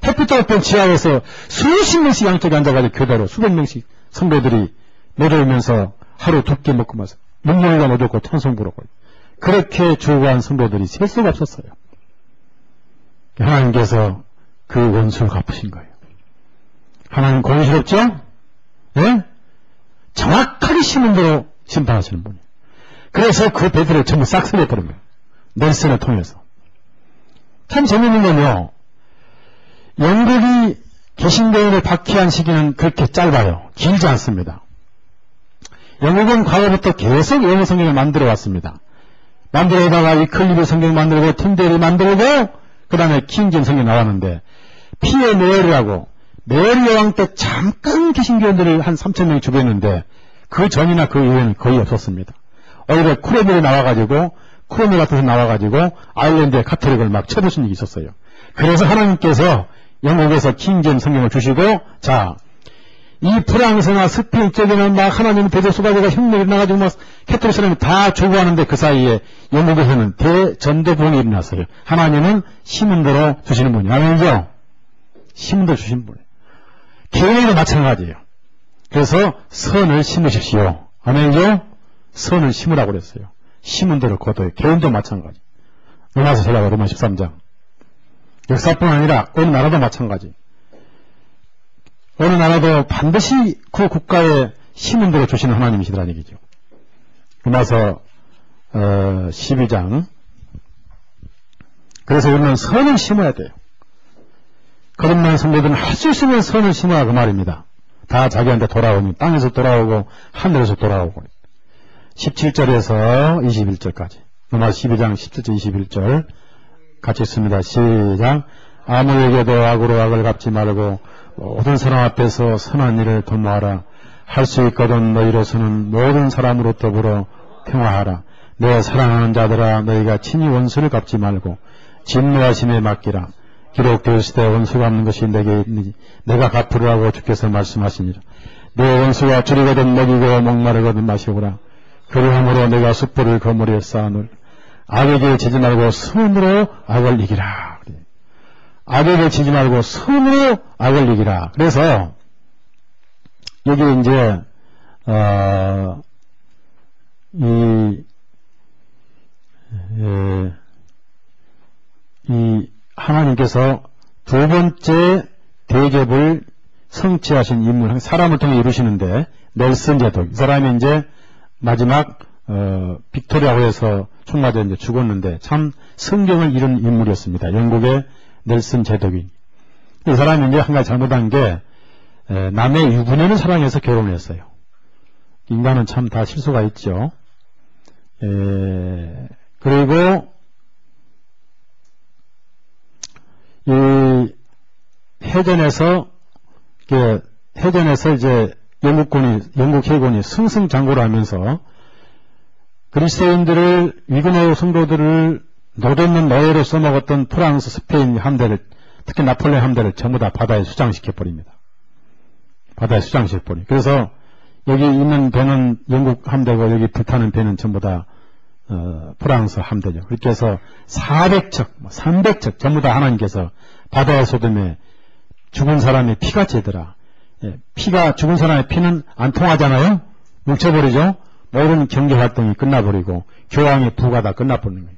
햇빛도 없던 지하에서 수십 명씩 양쪽에 앉아가지고 교대로 수백 명씩 성도들이 노져오면서 하루 두 끼 먹고 마서 눈물과 노젓고 찬송 부르고 그렇게 죽어간 성도들이 셀 수가 없었어요. 하나님께서 그 원수를 갚으신 거예요. 하나님 공의스럽죠? 예? 정확하게 심은 대로 심판하시는 분이에요. 그래서 그 배들을 전부 싹쓸이해버린 거예요. 넬슨을 통해서. 참 재밌는 건요. 영국이 개신교인을 박해한 시기는 그렇게 짧아요. 길지 않습니다. 영국은 과거부터 계속 영어 성경을 만들어 왔습니다. 만들어다가 위클리비 성경 만들고 틴데리 만들고 그 다음에 킹제임 성경 나왔는데 피에 메리라고 메리 여왕 때 잠깐 개신교인들을 한 3,000명이 죽였는데 그 전이나 그 이후에는 거의 없었습니다. 오히려 크로멜이 나와가지고 크로멜 같은 데 나와가지고 아일랜드의 카톨릭을 막 쳐부신 일이 있었어요. 그래서 하나님께서 영국에서 킹제임 성경을 주시고 자, 이 프랑스나 스페인 쪽에는 막 하나님 대제 쏟아져가 흉내가 일어나가지고 막 캐톨릭 사람이 다 죽어가는데 그 사이에 영국에서는 대전도부흥이 일어났어요. 하나님은 심은 대로 주시는 분이에요. 아멘이죠? 심은 대로 주시는 분이에요. 개인도 마찬가지예요. 그래서 선을 심으십시오. 아멘이죠? 선을 심으라고 그랬어요. 심은 대로 거둬요. 개인도 마찬가지. 로마서 전략가 로마 13장. 역사뿐 아니라 어느 나라도 마찬가지. 어느 나라도 반드시 그 국가에 심은 대로 주시는 하나님이시더라는 얘기죠. 로마서 12장. 그래서 우리는 선을 심어야 돼요. 거듭난 성도들은 할 수 있으면 선을 심어야 그 말입니다. 다 자기한테 돌아오니 땅에서 돌아오고 하늘에서 돌아오고 17절에서 21절까지 로마서 12장 17절 21절 같이 읽습니다. 시작. 아무에게도 악으로 악을 갚지 말고 모든 사람 앞에서 선한 일을 도모하라. 할 수 있거든 너희로서는 모든 사람으로 더불어 평화하라. 내 사랑하는 자들아 너희가 친히 원수를 갚지 말고 진노하심에 맡기라. 기록되었으되 원수가 없는 것이 내게 있느니 내가 갚으리라고 주께서 말씀하시니라. 내 원수가 줄이거든 먹이고 목마르거든 마시오라. 그러함으로 내가 숯불을 거머리에 쌓아놓을. 악에게 지지 말고 선으로 악을 이기라. 악에게 지지 말고 선으로 악을 이기라. 그래서 여기 이제 이 하나님께서 두 번째 대접을 성취하신 인물, 사람을 통해 이루시는데 넬슨 제독, 이 사람이 이제 마지막 빅토리아고 해서 총 맞아 이제 죽었는데 참 성경을 이룬 인물이었습니다. 영국의 넬슨 제독이. 이 사람이 이제 한 가지 잘못한 게 남의 유부녀를 사랑해서 결혼을 했어요. 인간은 참 다 실수가 있죠. 그리고 이 해전에서 이제 영국 해군이 승승장구를 하면서 그리스도인들을 위근의 성도들을 노젓는 노예로 써먹었던 프랑스, 스페인 함대를, 특히 나폴레옹 함대를 전부 다 바다에 수장시켜 버립니다. 바다에 수장시켜 버립니다. 그래서 여기 있는 배는 영국 함대고 여기 불타는 배는 전부 다 프랑스 함대죠. 그렇게 해서 400척, 300척 전부 다 하나님께서 바다의 소돔에 죽은 사람의 피가 째더라. 죽은 사람의 피는 안 통하잖아요? 뭉쳐버리죠? 모든 경제활동이 끝나버리고 교황의 부가 다 끝나버리는 거예요.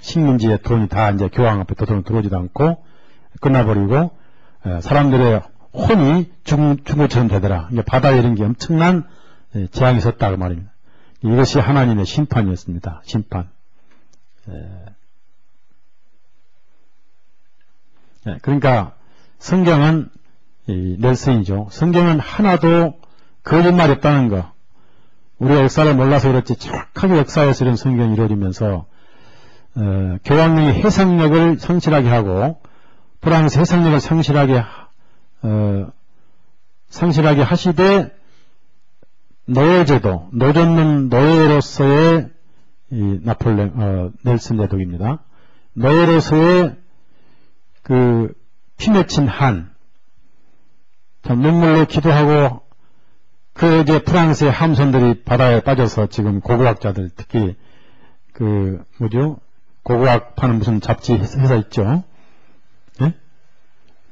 식민지의 돈이 다 이제 교황 앞에 도둑으로 들어오지도 않고 끝나버리고 사람들의 혼이 죽은 것처럼 되더라. 바다에 이런 게 엄청난 재앙이 있었다고 말입니다. 이것이 하나님의 심판이었습니다. 심판. 그러니까 성경은 넬슨이죠. 성경은 하나도 거짓말이 없다는 거. 우리가 역사를 몰라서 그렇지 정확하게 역사에서 이런 성경이 이루어지면서 교황령이 해상력을 성실하게 하고 프랑스 해상력을 상실하게 하시되 노예제도, 노젓는 노예로서의 이 넬슨 제독입니다. 노예로서의 그 피맺힌 한, 참 눈물로 기도하고 그 이제 프랑스의 함선들이 바다에 빠져서 지금 고고학자들 특히 고고학 파는 무슨 잡지 회사 있죠? 예?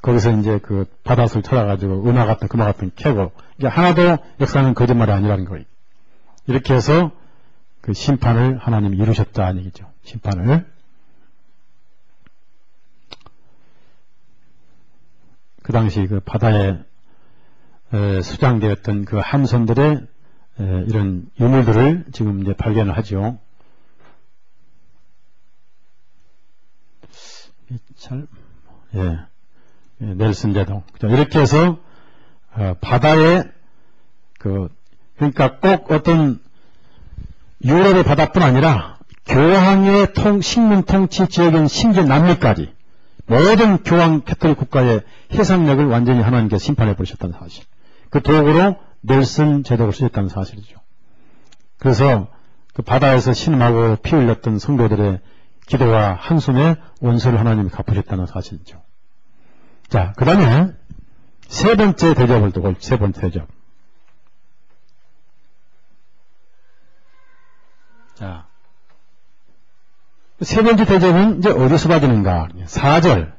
거기서 이제 그 바닷을 찾아가지고 금화 같은 캐고 이게 하나도 역사는 거짓말이 아니라는 거예요. 이렇게 해서 그 심판을 하나님이 이루셨다는 얘기죠. 심판을. 그 당시 그 바다에 수장되었던 그 함선들의 이런 유물들을 지금 이제 발견을 하죠. 넬슨 제독. 이렇게 해서 바다에 그러니까 꼭 어떤 유럽의 바다뿐 아니라 교황의 식민 통치 지역인 심지어 남미까지 모든 교황 캐톨릭 국가의 해상력을 완전히 하나님께서 심판해 버리셨다는 사실. 그 도구로 넬슨 제독을 쓰셨다는 사실이죠. 그래서 그 바다에서 신음하고 피 흘렸던 성도들의 기도와 한숨에 원수를 하나님이 갚으셨다는 사실이죠. 자, 그 다음에 세 번째 대접을 두고, 세 번째 대접. 자, 세 번째 대접은 이제 어디서 받으는가? 4절.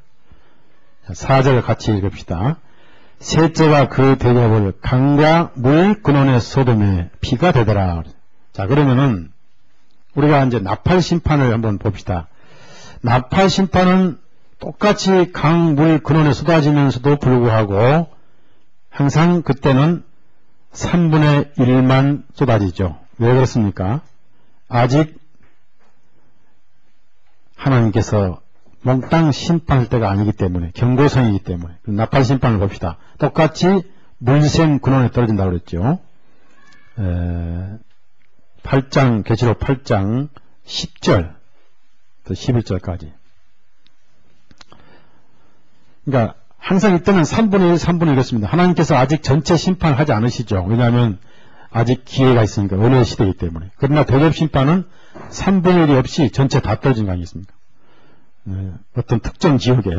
4절 같이 읽읍시다. 셋째가 그 대접을 강과 물 근원의 소돔에 피가 되더라. 자, 그러면은 우리가 이제 나팔 심판을 한번 봅시다. 나팔 심판은 똑같이 강, 물 근원에 쏟아지면서도 불구하고 항상 그때는 3분의 1만 쏟아지죠. 왜 그렇습니까? 아직 하나님께서 몽땅 심판할 때가 아니기 때문에, 경고성이기 때문에. 나팔 심판을 봅시다. 똑같이 물샘 근원에 떨어진다고 그랬죠. 8장, 계시록 8장 10절, 또 11절까지. 그러니까 항상 이때는 3분의 1, 3분의 1이었습니다. 하나님께서 아직 전체 심판을 하지 않으시죠. 왜냐하면 아직 기회가 있으니까 어느 시대이기 때문에. 그러나 대접심판은 3분의 1이 없이 전체 다 떨어진 거 아니겠습니까? 어떤 특정 지역에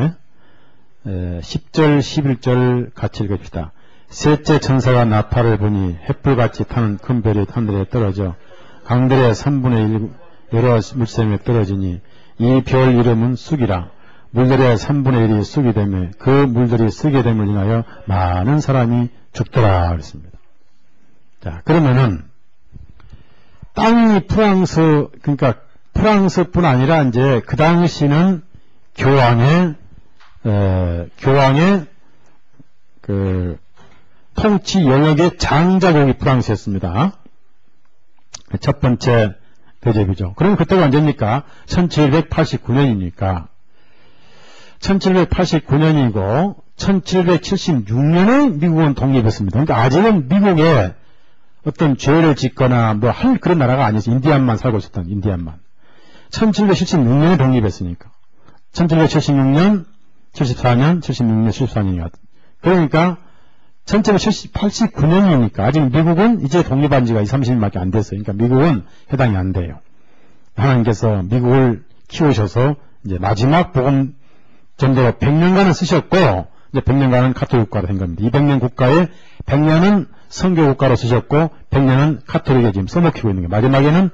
10절 11절 같이 읽읍시다. 셋째 천사가 나팔을 보니 횃불같이 타는 큰 별이 하늘에 떨어져 강들의 3분의 1 여러 물샘에 떨어지니 이 별 이름은 쑥이라. 물들의 3분의 1이 쑥이 되며 그 물들이 쓰게 됨을 인하여 많은 사람이 죽더라 그랬습니다. 자, 그러면은 땅이 프랑스, 그러니까 프랑스뿐 아니라 이제 그 당시는 교황의 그 통치 영역의 장자국이 프랑스였습니다. 첫 번째 대접이죠. 그럼 그때가 언제입니까? 1789년이니까 1789년이고 1776년에 미국은 독립했습니다. 그러니까 아직은 미국에 어떤 죄를 짓거나 뭐 할 그런 나라가 아니었어요. 인디안만 살고 있었던 인디안만. 1776년에 독립했으니까 1776년, 74년, 76년, 74년이 그러니까 1789년이니까 아직 미국은 이제 독립한 지가 20, 30년밖에 안 됐어요. 그러니까 미국은 해당이 안 돼요. 하나님께서 미국을 키우셔서 이제 마지막 복음 전도로 100년간을 쓰셨고 이제 100년간은 카톨릭 국가로 된 겁니다. 200년 국가에 100년은 선교 국가로 쓰셨고 100년은 카톨릭에 지금 써먹히고 있는 거예요. 마지막에는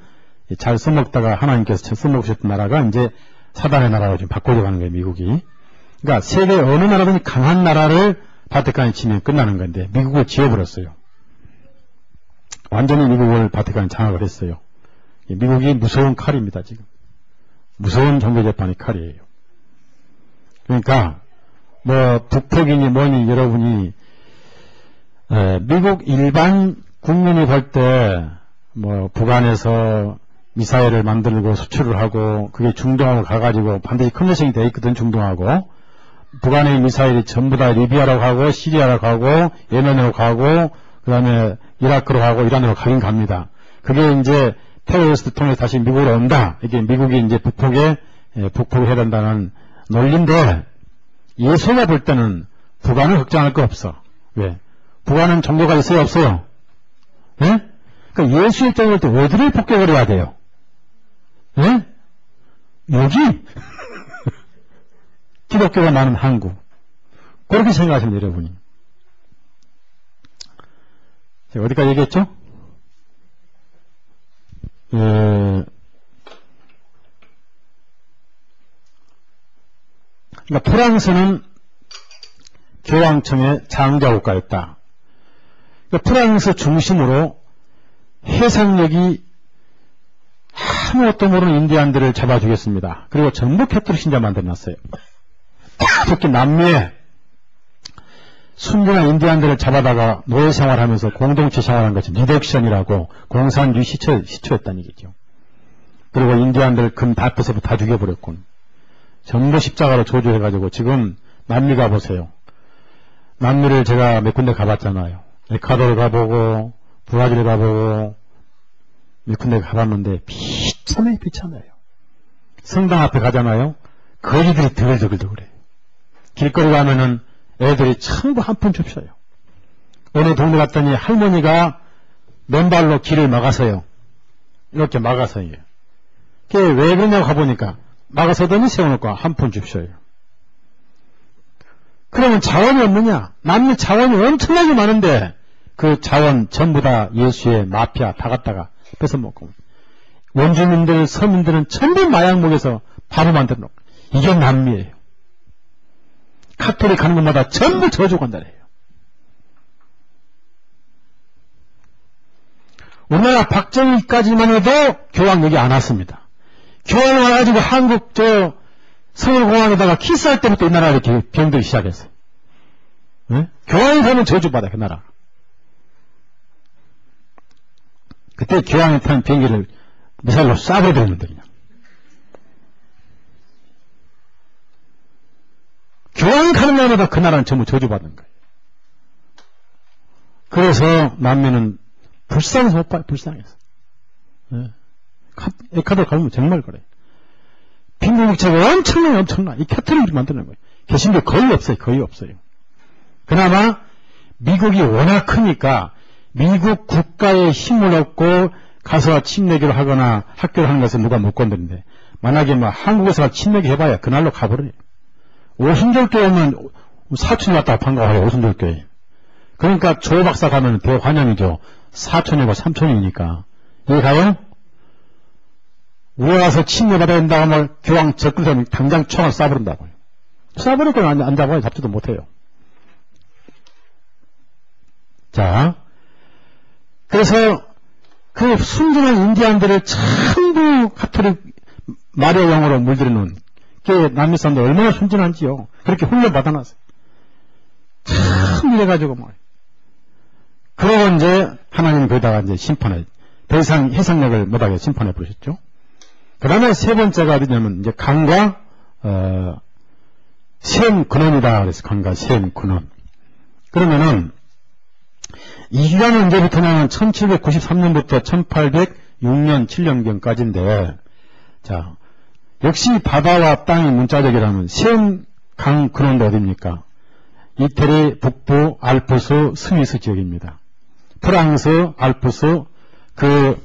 잘 써먹다가 하나님께서 써먹으셨던 나라가 이제 사단의 나라로 지금 바꿔져 가는 거예요. 미국이. 그러니까 세계 어느 나라든지 강한 나라를 바티칸이 치면 끝나는 건데 미국을 지어버렸어요. 완전히 미국을 바티칸이 장악을 했어요. 미국이 무서운 칼입니다. 지금. 무서운 종교재판의 칼이에요. 그러니까 뭐 북폭이니 뭐니 여러분이 미국 일반 국민이 볼 때 뭐 북한에서 미사일을 만들고 수출을 하고 그게 중동으로 가가지고 반드시 컨디션이 돼 있거든. 중동하고 북한의 미사일이 전부 다 리비아로 가고 시리아로 가고 예멘으로 가고 그 다음에 이라크로 가고 이란으로 가긴 갑니다. 그게 이제 테러리스트 통해서 다시 미국으로 온다. 이게 미국이 이제 북폭을 해야 된다는 논리인데 예수가 볼 때는 북한을 걱정할 거 없어. 왜? 북한은 종교가 있어요? 없어요? 예? 그러니까 예수 입장에 볼 때 어디를 폭격을 해야 돼요? 예? 여기? 기독교가 많은 한국. 그렇게 생각하시면 여러분이. 제가 어디까지 얘기했죠? 그러니까 프랑스는 교황청의 장자국가였다. 그러니까 프랑스 중심으로 해상력이 아무것도 모르는 인디안들을 잡아주겠습니다. 그리고 전부 캐톨릭 신자 만들어놨어요. 특히 남미에 순진한 인디안들을 잡아다가 노예 생활하면서 공동체 생활한 것이 리덕션이라고 공산주의 시초였다는 얘기죠. 그리고 인디안들 금 다 뺏어 다 죽여버렸군. 전부 십자가로 조주해가지고 지금 남미 가보세요. 남미를 제가 몇 군데 가봤잖아요. 에콰도르 가보고 브라질 가보고 몇 군데 가봤는데 비참해요. 성당 앞에 가잖아요. 거리들이 드글드글드글해요. 길거리 가면은 애들이 전부 한 푼 줍셔요. 어느 동네 갔더니 할머니가 맨발로 길을 막아서요. 이렇게 막아서요. 그게 왜 그러냐고 가보니까 막아서더니 세워놓고 한 푼 줍셔요. 그러면 자원이 없느냐? 남미 자원이 엄청나게 많은데 그 자원 전부 다 예수의 마피아 다 갖다가 뺏어먹고 원주민들 서민들은 전부 마약 먹여서 바로 만들어 놓고 이게 남미예요. 카톨릭 가는 곳마다 전부 저주관달이에요. 우리나라 박정희까지만 해도 교황 여기 안 왔습니다. 교황 와가지고 한국 서울공항에다가 키스할 때부터 이 나라 이렇게 병들기 시작했어요. 네? 교황이 가면 저주받아 그 나라. 그때 교황이 타는 비행기를 미사일로 쏴버리는데 그냥. 교황이 가는 날마다 그 나라는 전부 저주받는 거예요. 그래서 남미는 불쌍해서 못 봐요. 불쌍해서. 네. 에콰도르 가면 정말 그래요. 빈부격차가 엄청나. 이 캐톨릭이 만드는 거예요. 개신교 거의 없어요. 거의 없어요. 그나마 미국이 워낙 크니까 미국 국가의 힘을 얻고 가서 침례기를 하거나 학교를 하는 것은 누가 못 건드린대. 만약에 뭐 한국에서 침례기 해봐야 그날로 가버려요. 오순절교회 오면 사촌이 왔다 반가워요. 오순절교회. 그러니까 조 박사 가면 대환영이죠. 사촌이고 삼촌이니까. 이해 가요? 우리 와서 침례받아야 된다고 하면 교황 적글서 당장 총을 쏴버린다고요. 쏴버릴 건 안 잡아요. 잡지도 못해요. 자, 그래서 그 순진한 인디안들을 전부 가톨릭 마리아 영으로 물들이는 게 남미 사람들 얼마나 순진한지요. 그렇게 훈련 받아놨어요. 참 이래가지고 뭐. 그러고 이제 하나님 거기다가 이제 심판해, 더 이상 해석력을 못하게 심판해 부르셨죠. 그 다음에 세 번째가 어디냐면 이제 강과 셈 근원이다 그래서 강과 셈 근원. 그러면은 이 기간은 언제부터냐면 1793년부터 1806년 7년경까지인데, 자, 역시 바다와 땅이 문자적이라면 셈 강 근원도 어디입니까? 이태리 북부 알프스 스위스 지역입니다. 프랑스 알프스 그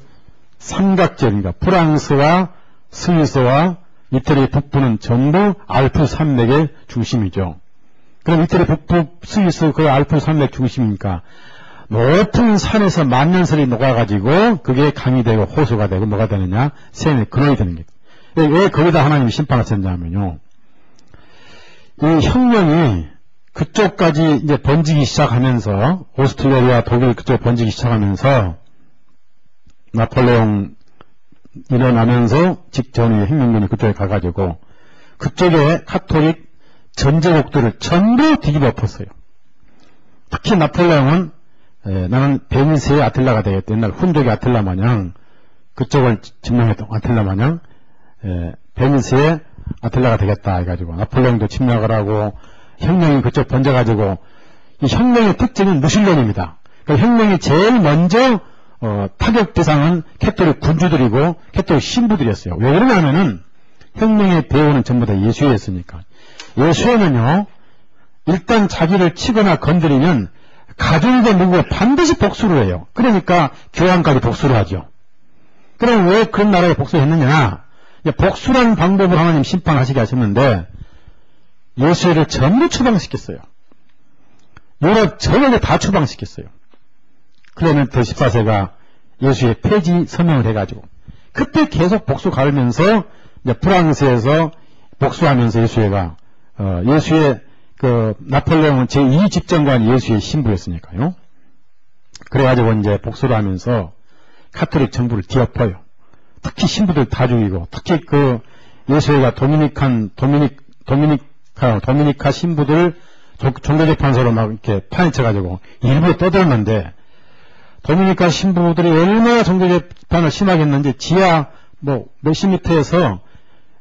삼각지역입니다. 프랑스와 스위스와 이태리 북부는 전부 알프스 산맥의 중심이죠. 그럼 이태리 북부 스위스 그 알프스 산맥 중심이니까 높은 산에서 만년설이 녹아가지고 그게 강이 되고 호수가 되고 뭐가 되느냐? 셈의 근원이 되는 게. 왜 거기다 하나님이 심판하셨냐면요. 이 혁명이 그쪽까지 이제 번지기 시작하면서, 오스트리아와 독일 그쪽 번지기 시작하면서, 나폴레옹 일어나면서 직전에 혁명군이 그쪽에 가가지고, 그쪽에 카톨릭 전제국들을 전부 뒤집어 엎었어요. 특히 나폴레옹은, 나는 베니스의 아틀라가 되겠다. 옛날 훈족의 아틀라 마냥, 그쪽을 점령했던 아틀라 마냥, 베니스의 아틀라가 되겠다 해가지고, 나폴레옹도 침략을 하고, 혁명이 그쪽 번져가지고, 이 혁명의 특징은 무신론입니다. 그러니까 혁명이 제일 먼저, 타격 대상은 캐톨릭 군주들이고, 캐톨릭 신부들이었어요. 왜 그러냐면은, 혁명의 배후는 전부 다 예수였으니까. 예수에는요, 일단 자기를 치거나 건드리면, 가중된 누구가 반드시 복수를 해요. 그러니까, 교황까지 복수를 하죠. 그럼 왜 그런 나라에 복수했느냐? 복수라는 방법을 하나님 심판하시게 하셨는데, 예수를 전부 추방시켰어요. 유럽 전역에 다 추방시켰어요. 클레멘트 14세가 예수의 폐지 서명을 해가지고 그때 계속 복수 가르면서 이제 프랑스에서 복수하면서 예수가 예수의 그 나폴레옹은 제2 집정관 예수의 신부였으니까요. 그래가지고 이제 복수를 하면서 카톨릭 정부를 뒤엎어요. 특히 신부들 다 죽이고 특히 그 예수가 도미니카 신부들 종교재판소로 막 이렇게 파헤쳐가지고 일부러 떠들었는데 도미니카 신부들이 얼마나 종교재판을 심하게 했는지 지하 뭐 몇십 미터에서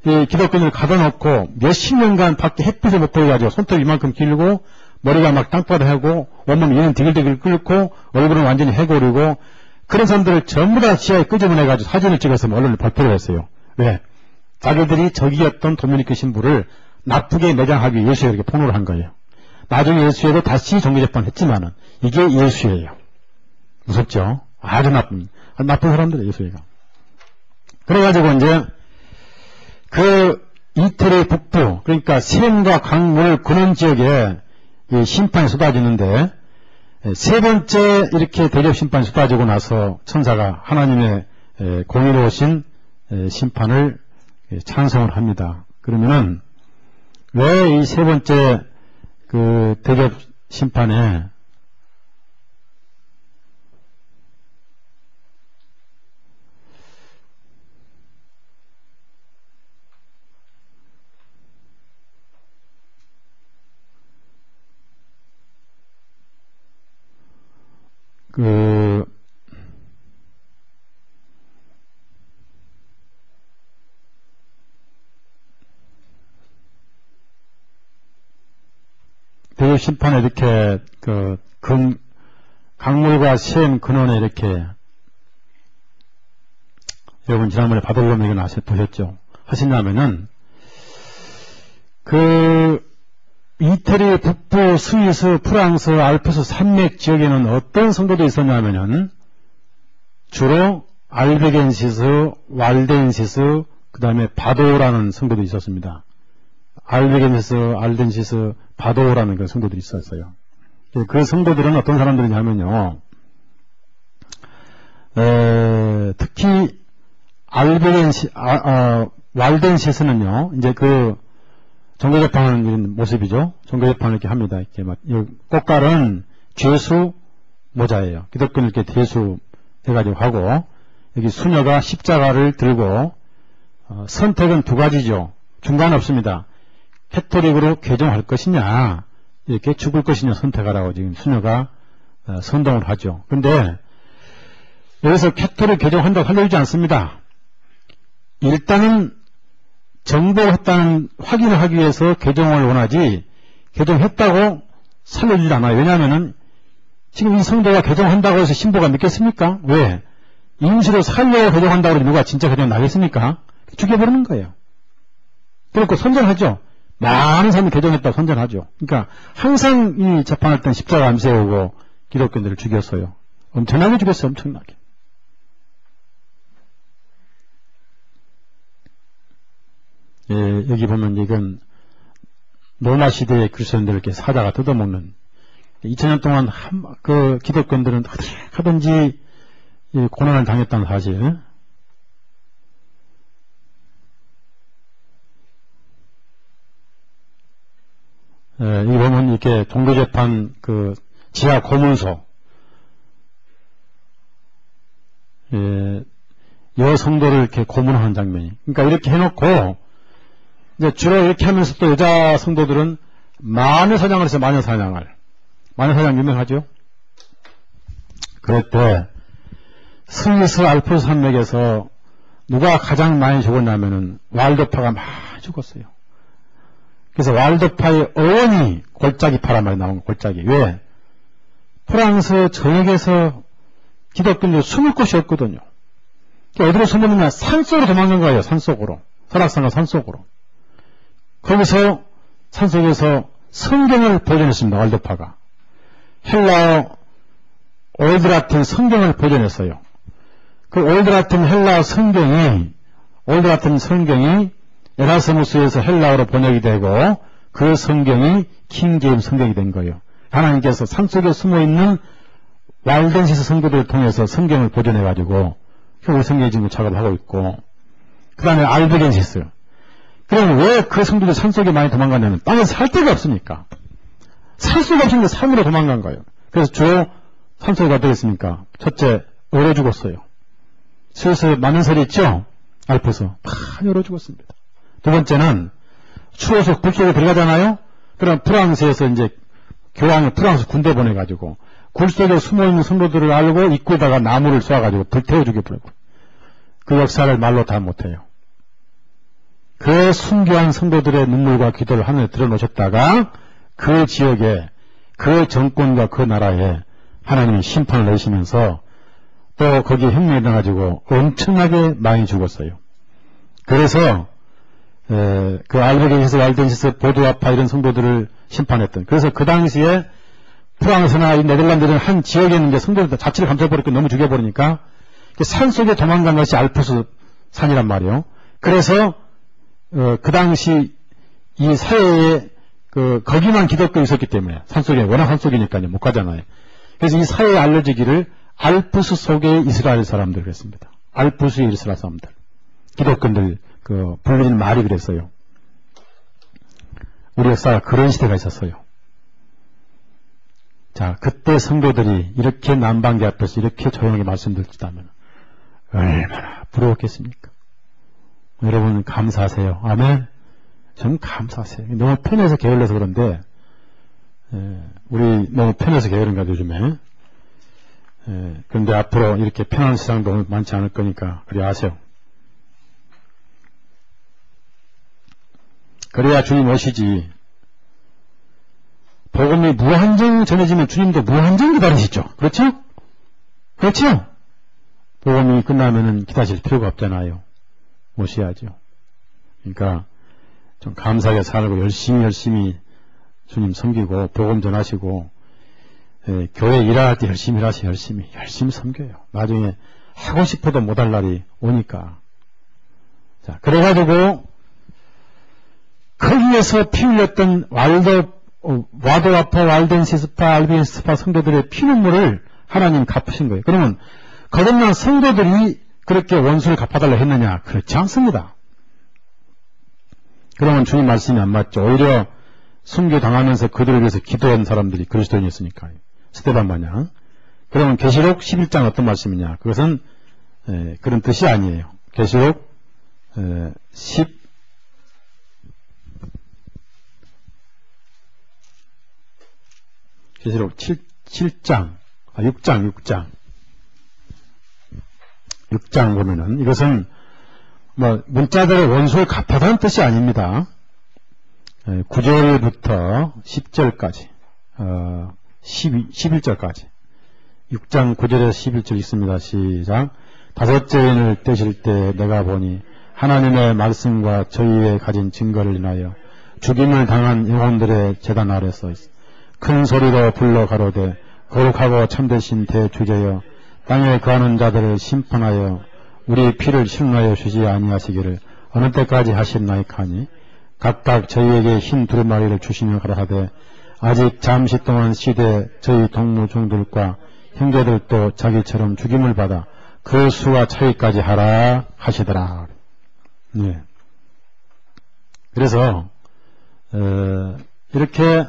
이 기독교인을 가둬놓고 몇십 년간 밖에 햇빛을 못 보여가지고 손톱 이만큼 길고 머리가 막 땅바닥 하고 온몸 이는 디글디글 끓고 얼굴은 완전히 해고리고 그런 사람들을 전부 다 지하에 끄집어내가지고 사진을 찍어서 언론에 발표를 했어요. 왜? 자기들이 적이었던 도미니카 신부를 나쁘게 매장하기 위해서 이렇게 폭로를 한 거예요. 나중에 예수에도 다시 종교재판 했지만은 이게 예수예요. 무섭죠? 아주 나쁜 사람들이에요, 예수가. 그래가지고 이제 그 이태리 북부, 그러니까 셈과 강물 근원 지역에 이 심판이 쏟아지는데 세 번째 이렇게 대접 심판이 쏟아지고 나서 천사가 하나님의 공의로우신 심판을 찬송을 합니다. 그러면은 왜 이 세 번째 그 대접 심판에 대접 심판에 이렇게 강물과 셈 근원에 이렇게 여러분 지난번에 바돌로메가 보셨죠? 하시냐면은 이태리 북부 스위스, 프랑스, 알프스 산맥 지역에는 어떤 성도들이 있었냐면은 주로 알베겐시스, 왈덴시스, 그 다음에 바도라는 성도들이 있었습니다. 알베겐시스, 알덴시스, 바도라는 그 성도들이 있었어요. 그 성도들은 어떤 사람들이냐면요, 특히 왈덴시스는요, 이제 그 종교재판하는 이런 모습이죠. 종교재판을 이렇게 합니다. 이렇게 막, 꽃갈은 죄수 모자예요. 기독교는 이렇게 대수 해가지고 하고, 여기 수녀가 십자가를 들고, 선택은 두 가지죠. 중간 없습니다. 캐토릭으로 개종할 것이냐, 이렇게 죽을 것이냐 선택하라고 지금 수녀가 선동을 하죠. 근데, 여기서 캐토릭 개종한다고 살려주지 않습니다. 일단은 정복했다는 확인을 하기 위해서 개종을 원하지 개종했다고 살려주지 않아요. 왜냐하면은 지금 이 성도가 개종한다고 해서 신부가 믿겠습니까? 왜? 임시로 살려 개종한다고 해서 누가 진짜 개종 나겠습니까? 죽여버리는 거예요. 그렇고 선전하죠. 많은 사람이 개종했다고 선전하죠. 그러니까 항상 이 재판할 땐 십자가 안 세우고 기독교인들을 죽였어요. 엄청나게 죽였어요. 엄청나게. 예, 여기 보면 이건 로마 시대의 그리스도인들을 이렇게 사자가 뜯어먹는 2000년 동안 그 기독교인들은 하든지 고난을 당했다는 사실. 예, 여기 보면 이렇게 종교재판 그 지하 고문소, 예, 여성도를 이렇게 고문하는 장면이. 그러니까 이렇게 해놓고 이제 주로 이렇게 하면서 또 여자 성도들은 마녀사냥을 해서 마녀사냥 유명하죠? 그럴 때 스위스 알프스 산맥에서 누가 가장 많이 죽었냐면은 왈도파가 많이 죽었어요. 그래서 왈도파의 어원이 골짜기파란 말이 나온 거예요. 골짜기. 왜? 프랑스 전역에서 기독교인들이 숨을 곳이 없거든요. 어디로 숨었느냐? 산속으로 도망간 거예요. 산속으로. 설악산과 산속으로. 거기서 산속에서 성경을 보존했습니다. 왈도파가. 헬라어 올드라틴 성경을 보존했어요. 그 올드라틴 헬라어 성경이 에라스무스에서 헬라어로 번역이 되고 그 성경이 킹제임스 성경이 된 거예요. 하나님께서 산속에 숨어있는 왈덴시스 성도들을 통해서 성경을 보존해가지고 우리 성경에 지금 작업을 하고 있고, 그 다음에 알베겐시스. 그럼 왜 그 성도들이 산속에 많이 도망갔냐면 땅에서 살 데가 없으니까. 살 수가 없으니까 산으로 도망간 거예요. 그래서 주로 산속에 어떻게 했습니까? 첫째, 얼어 죽었어요. 스위스 많은 설이 있죠? 알프스. 많이 얼어 죽었습니다. 두 번째는 추워서 굴 속에 들어가잖아요? 그럼 프랑스에서 이제 교황이 프랑스 군대 보내가지고 굴 속에 숨어있는 성도들을 알고 입구에다가 나무를 쏘아가지고 불태워 죽여버리고, 그 역사를 말로 다 못해요. 그 순교한 성도들의 눈물과 기도를 하늘에 들어놓으셨다가 그 지역에, 그 정권과 그 나라에 하나님이 심판을 내리시면서 또 거기에 혁명이 일어나가지고 엄청나게 많이 죽었어요. 그래서 그 알베겐시스, 왈덴시스, 보드와파 이런 성도들을 심판했던, 그래서 그 당시에 프랑스나 이 네덜란드는 한 지역에 있는 게 성도들 자치를 감춰버리고 너무 죽여버리니까 산 속에 도망간 것이 알프스 산이란 말이에요. 그래서 그 당시 이 사회에 거기만 기독교 있었기 때문에, 산속에 워낙 산속이니까요 못 가잖아요. 그래서 이 사회에 알려지기를 알프스 속의 이스라엘 사람들 그랬습니다. 알프스의 이스라엘 사람들, 기독교인들 불리는 말이 그랬어요. 우리 역사가 그런 시대가 있었어요. 자, 그때 성도들이 이렇게 남방기 앞에서 이렇게 조용하게 말씀드렸다면 얼마나 부러웠겠습니까? 여러분 감사하세요. 아멘. 저는 감사하세요. 너무 편해서 게을러서 그런데, 우리 너무 편해서 게으른가 요즘에. 그런데 앞으로 이렇게 편한 세상도 많지 않을 거니까 그리 아세요. 그래야 주님 오시지. 복음이 무한정 전해지면 주님도 무한정 기다리시죠. 그렇죠? 그렇죠? 복음이 끝나면은 기다릴 필요가 없잖아요. 오셔야죠. 그러니까 좀 감사하게 살고 열심히 주님 섬기고 복음 전하시고 교회 일할 때 열심히 일하세요. 열심히 섬겨요. 나중에 하고 싶어도 못할 날이 오니까. 자, 그래가지고 거기에서 피 흘렸던 와도아파, walden시스파, 알비인스파 성도들의 피눈물을 하나님 갚으신 거예요. 그러면 거듭난 성도들이 그렇게 원수를 갚아달라 했느냐? 그렇지 않습니다. 그러면 주님 말씀이 안 맞죠. 오히려 순교당하면서 그들을 위해서 기도한 사람들이 그리스도인이었으니까요. 스데반 마냥. 그러면 계시록 11장 어떤 말씀이냐? 그것은 그런 뜻이 아니에요. 계시록 6장 6장 보면은 이것은 뭐 문자대로 원수를 갚아다는 뜻이 아닙니다. 9절부터 10절까지 11절까지 6장 9절에서 11절 있습니다. 시작. 다섯째 인을 떼실 때 내가 보니 하나님의 말씀과 저희의 가진 증거를 인하여 죽임을 당한 영혼들의 제단 아래서 큰 소리로 불러 가로되 거룩하고 참되신 대주제여 땅에 거하는 자들을 심판하여 우리 피를 실론하여 주지 아니하시기를 어느 때까지 하셨나이까 하니 각각 저희에게 흰 두루마리를 주시며 가라사대 아직 잠시 동안 시대 저희 동무종들과 형제들도 자기처럼 죽임을 받아 그 수와 차이까지 하라 하시더라. 네. 그래서 이렇게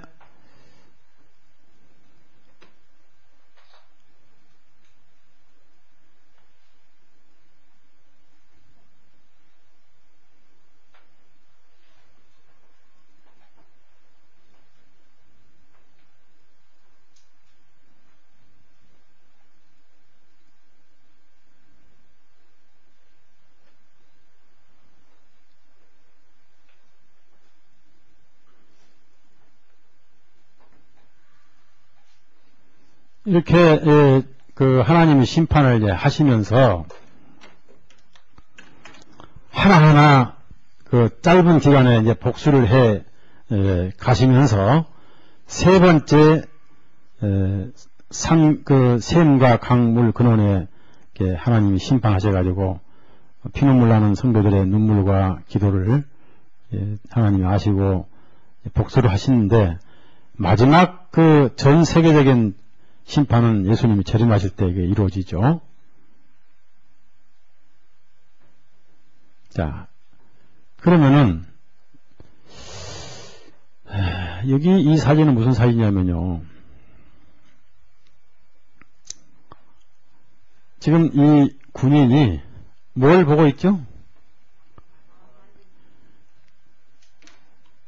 그 하나님이 심판을 이제 하시면서 하나하나 그 짧은 기간에 이제 복수를 해 가시면서 세 번째 샘과 강물 근원에 하나님이 심판하셔가지고 피눈물 나는 성도들의 눈물과 기도를 하나님이 아시고 복수를 하시는데 마지막 그 전 세계적인 심판은 예수님이 재림하실 때 이게 이루어지죠. 자, 그러면은 여기 이 사진은 무슨 사진이냐면요. 지금 이 군인이 뭘 보고 있죠?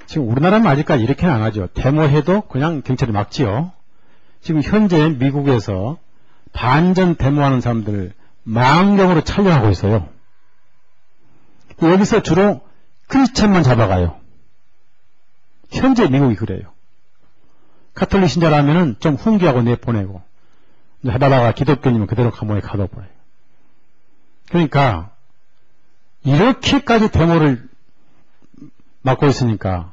지금 우리나라는 아직까지 이렇게는 안 하죠. 데모해도 그냥 경찰이 막지요. 지금 현재 미국에서 반전 데모하는 사람들을 망경으로 촬영하고 있어요. 여기서 주로 크리스찬만 잡아가요. 현재 미국이 그래요. 가톨릭 신자라면은 좀 훈계하고 내보내고 하다가 기독교님은 그대로 감옥에 가둬버려요. 그러니까 이렇게까지 데모를 막고 있으니까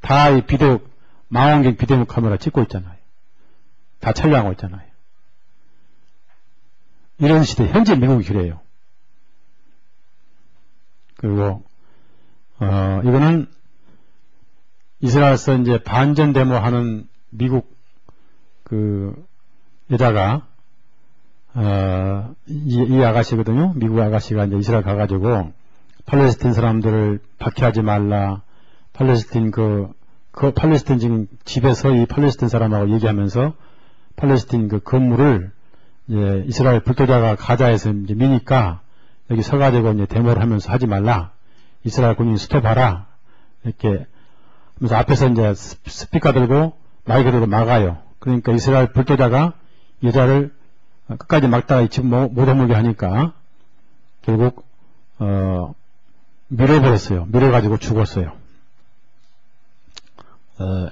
다 이 망원경 비디오 카메라 찍고 있잖아요. 다 촬영하고 있잖아요. 이런 시대, 현재 미국이 그래요. 그리고, 이거는 이스라엘에서 이제 반전 데모하는 미국 그 여자가, 이 아가씨거든요. 미국 아가씨가 이제 이스라엘 가가지고 팔레스틴 사람들을 박해하지 말라. 팔레스틴 팔레스틴 지금 집에서 이 팔레스틴 사람하고 얘기하면서 팔레스틴 그 건물을 이스라엘 불도자가 가자에서 이제 미니까 여기 서가지고 이제 데모를 하면서 하지 말라. 이스라엘 군인 스톱하라. 이렇게 하면서 앞에서 이제 스피커 들고 마이크 들고 막아요. 그러니까 이스라엘 불도자가 여자를 끝까지 막다가 집 못 오물게 하니까 결국 밀어버렸어요. 밀어가지고 죽었어요.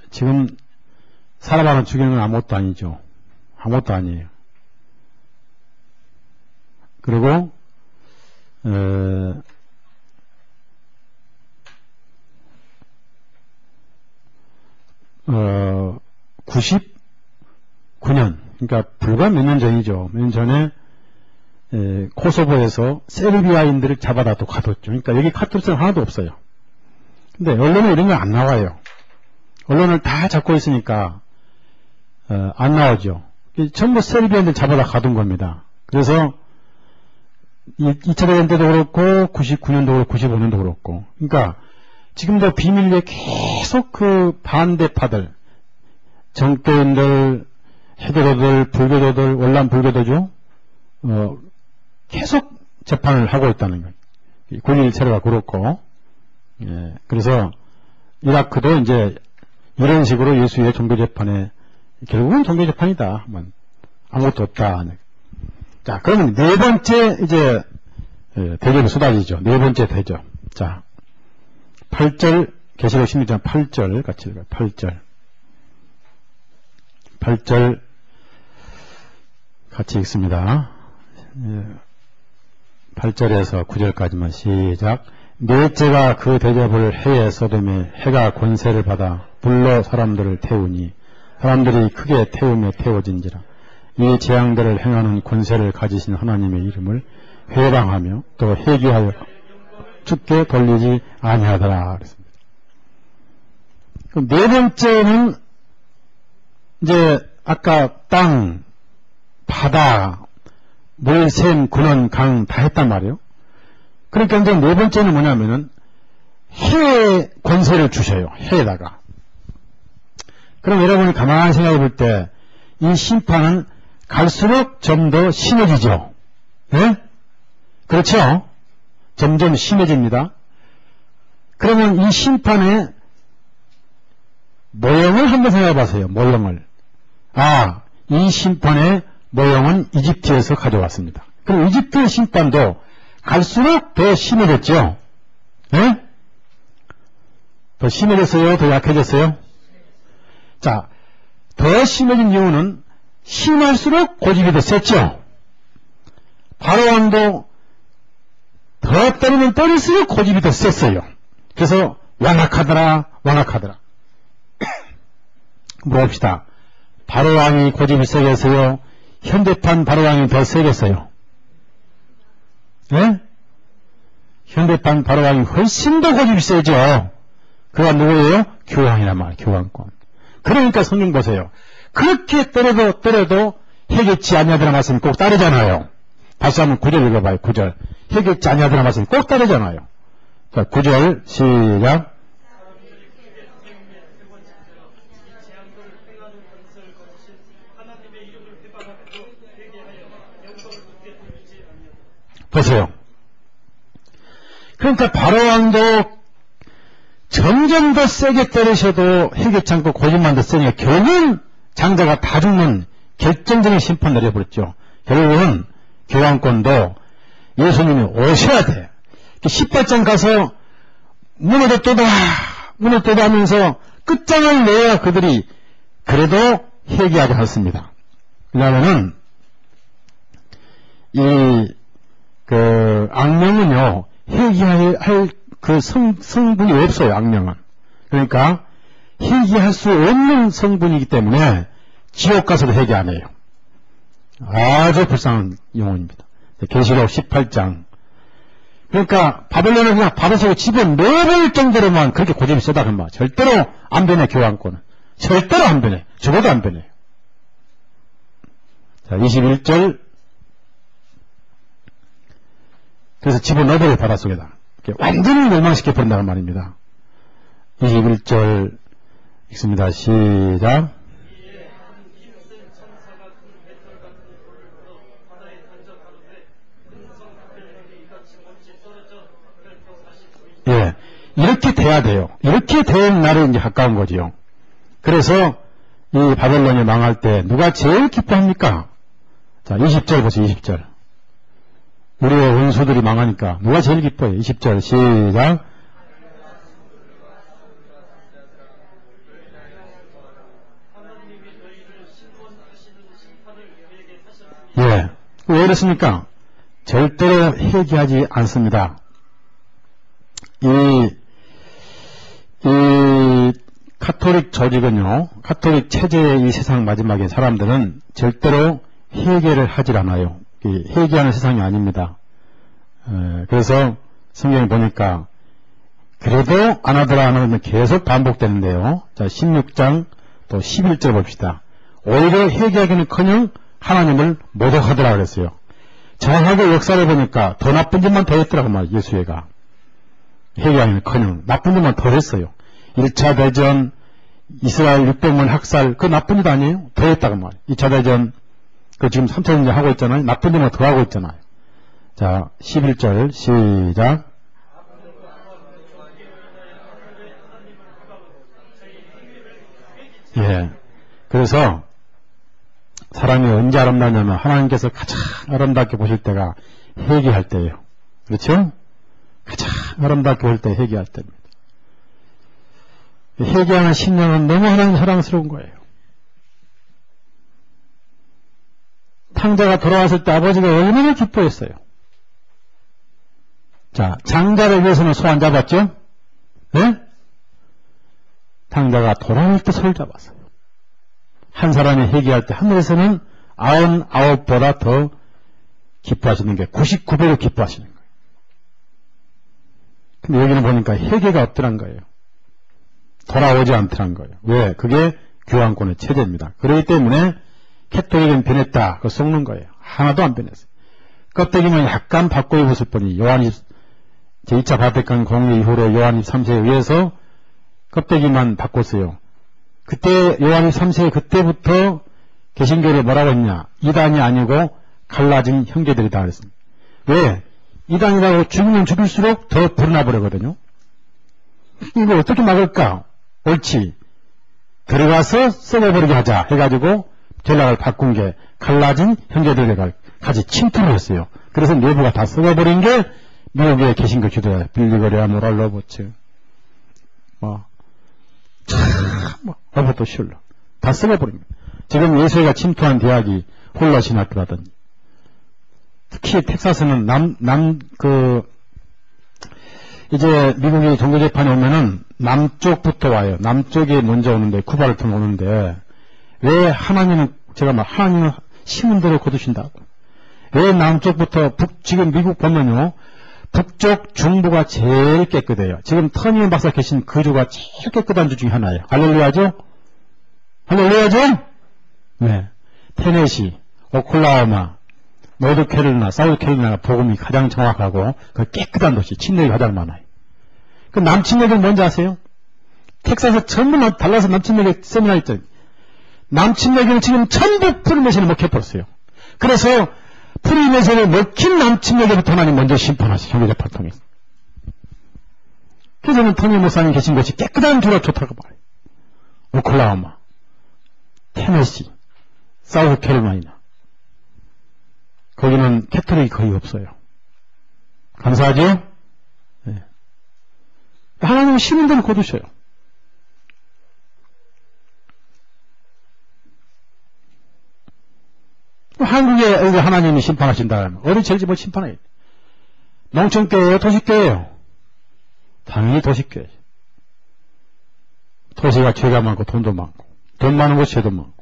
지금 사람 하나 죽이는 건 아무것도 아니죠. 아무것도 아니에요. 그리고 99년, 그러니까 불과 몇 년 전이죠. 몇 년 전에 코소보에서 세르비아인들을 잡아다 또 가뒀죠. 그러니까 여기 카톨릭은 하나도 없어요. 근데 언론에 이런 거 안 나와요. 언론을 다 잡고 있으니까 안 나오죠. 전부 세르비아인들 잡아다 가둔 겁니다. 그래서 2차 대전 때도 그렇고 99년도 그렇고 95년도 그렇고, 그러니까 지금도 비밀리에 계속 그 반대파들, 정교인들, 해교도들, 불교도들, 월남 불교도죠. 계속 재판을 하고 있다는 거예요. 9.11 테러가 그렇고, 예, 그래서 이라크도 이제 이런 식으로 예수의 종교재판에 결국은 종교재판이다. 아무것도 없다. 자, 그러면 네 번째 이제 대접이 쏟아지죠. 네 번째 대접. 자, 8절 계시록 16장 8절 같이 읽어요. 8절 같이 읽습니다. 8절에서 9절까지만 시작. 넷째가 그 대접을 해에 소돔에 해가 권세를 받아 불로 사람들을 태우니 사람들이 크게 태우며 태워진지라. 이 재앙들을 행하는 권세를 가지신 하나님의 이름을 회방하며 또 회개하여 죽게 돌리지 아니하더라 그랬습니다. 그럼 네 번째는 이제 아까 땅, 바다, 물, 샘, 근원, 강 다 했단 말이에요. 그러니까 이제 네 번째는 뭐냐면은 해에 권세를 주셔요. 해에다가. 그럼 여러분이 가만히 생각해 볼 때 이 심판은 갈수록 좀 더 심해지죠. 네? 그렇죠? 점점 심해집니다. 그러면 이 심판의 모형을 한번 생각해 보세요. 모형을. 아, 이 심판의 모형은 이집트에서 가져왔습니다. 그럼 이집트의 심판도 갈수록 더 심해졌죠? 네? 더 심해졌어요? 더 약해졌어요? 자, 더 심해진 이유는 심할수록 고집이 더 셌죠? 바로왕도 더 때리면 때릴수록 고집이 더 셌어요. 그래서 완악하더라. 물어봅시다. 바로왕이 고집이 세겠어요? 현대판 바로왕이 더 세겠어요? 네? 현대판 바로왕이 훨씬 더 고집이 세죠? 그가 누구예요? 교황이란 말이에요. 교황권. 그러니까 성경 보세요. 그렇게 때려도 해결치 아니하더라 말씀이 꼭 따르잖아요. 다시 한번 9절 읽어봐요. 9절. 해결치 아니하더라 말씀이 꼭 따르잖아요. 자, 9절 시작. 보세요. 그러니까 바로왕도 점점 더 세게 때리셔도 해결치 않고 고집만 더 세니까 결국은 장자가 다 죽는 결정적인 심판 내려버렸죠. 결국은 교황권도 예수님이 오셔야 돼. 18장 가서 문을 뜯어라 하면서 끝장을 내야 그들이 그래도 회개하지 않습니다. 왜냐하면은 악령은요, 회개할 성분이 없어요, 악령은. 그러니까, 회개할 수 없는 성분이기 때문에, 지옥 가서도 회개 안 해요. 아주 불쌍한 영혼입니다. 계시록 18장. 그러니까, 바벨론을 그냥 바로서 집어넣을 정도로만 그렇게 고집이 세다, 그런 말. 절대로 안 변해, 교황권은. 절대로 안 변해. 적어도 안 변해요. 자, 21절. 그래서 집어넣어버려요, 바닷속에다. 완전히 멸망시켜버린다는 말입니다. 21절 읽습니다. 시작. 예, 이렇게 돼야 돼요. 이렇게 된 날이 이제 가까운 거지요. 그래서 이 바벨론이 망할 때 누가 제일 기뻐합니까? 자, 20절 보세요. 20절. 우리의 원수들이 망하니까 누가 제일 기뻐요? 20절 시작. 예, 왜 이렇습니까? 절대로 회개하지 않습니다. 카톨릭 조직은요, 카톨릭 체제의 이 세상 마지막에 사람들은 절대로 회개를 하질 않아요. 회개하는 세상이 아닙니다. 그래서 성경에 보니까 그래도 안 하더라 안 하면 계속 반복되는데요. 자, 16장 또 11절 봅시다. 오히려 회개하기는커녕 하나님을 모독하더라 그랬어요. 정확하게 역사를 보니까 더 나쁜 짓만 더 했더라고 말이에요. 예수회가. 회개하기는커녕 나쁜 짓만 더 했어요. 1차 대전, 이스라엘 600만 학살, 그 나쁜 짓 아니에요? 더 했다고 말이에요. 2차 대전, 그 지금 3차 대전 하고 있잖아요. 나쁜 짓만 더 하고 있잖아요. 자, 11절 시작. 예. 그래서 사람이 언제 아름다냐면 하나님께서 가장 아름답게 보실 때가 회개할 때예요. 그렇죠? 가장 아름답게 볼 때 회개할 때입니다. 회개하는 신령은 너무 하나님 사랑스러운 거예요. 탕자가 돌아왔을 때 아버지가 얼마나 기뻐했어요. 자, 장자를 위해서는 소 안 잡았죠? 네? 탕자가 돌아올 때 소를 잡았어요. 한 사람이 회개할 때 하늘에서는 99보다 더 기뻐하시는 게 99배로 기뻐하시는 거예요. 근데 여기는 보니까 회개가 없더란 거예요. 돌아오지 않더란 거예요. 왜? 그게 교황권의 체제입니다. 그렇기 때문에 캐톨릭은 변했다. 그거 썩는 거예요. 하나도 안 변했어요. 껍데기만 약간 바꿔 입었을 뿐이 요한 제2차 바티칸 공의 이후로 요한 23세에 의해서 껍데기만 바꿨어요. 그때 요한 23세 그때부터 개신교를 뭐라고 했냐? 이단이 아니고 갈라진 형제들이다 그랬습니다. 왜? 이단이라고 죽으면 죽일수록 더 불어나버리거든요. 이거 어떻게 막을까? 옳지. 들어가서 썩어버리게 하자 해가지고 전략을 바꾼 게 갈라진 형제들과 같이 침투를 했어요. 그래서 내부가 다 썩어버린 게 미국의 개신교 주도야. 빌리거리아 모랄로버츠 로버트 슐러 다 썩어버립니다. 지금 예수회가 침투한 대학이 홀라 신학교라든지 특히 텍사스는 이제 미국이 종교재판에 오면은 남쪽부터 와요. 남쪽에 먼저 오는데, 쿠바를 통해 오는데, 왜 하나님은, 하나님은 신문대로 거두신다고. 왜 남쪽부터 지금 미국 보면요, 북쪽 중부가 제일 깨끗해요. 지금 터니언 박사 계신 그 주가 제일 깨끗한 주 중에 하나예요. 할렐루야죠? 할렐루야죠? 네. 테네시, 오클라호마, 노드캐롤라이나, 사우스캐롤라이나 복음이 가장 정확하고 그 깨끗한 도시, 침례가 가장 많아요. 그 남침례교는 뭔지 아세요? 텍사스 전부 달라서 남침례교 세미나 있잖아요. 남침례교는 지금 전부 프리메이션을 먹혀버렸어요. 그래서 프리메이션을 먹힌 남침례교부터 하나님 먼저 심판하시죠. 형제재판 통해서. 그래서는 토니 목사님 계신 곳이 깨끗한 주로 좋다고 말해요. 오클라호마, 테네시, 사우스캐롤라이나. 거기는 캐톨릭이 거의 없어요. 감사하죠? 네. 하나님은 신인들을 거두셔요. 한국에 하나님이 심판하신다면 어디 제일 집을 심판해요? 농촌교회예요? 도시교회예요? 당연히 도시교회. 도시가 죄가 많고 돈도 많고 돈 많은 곳 죄도 많고.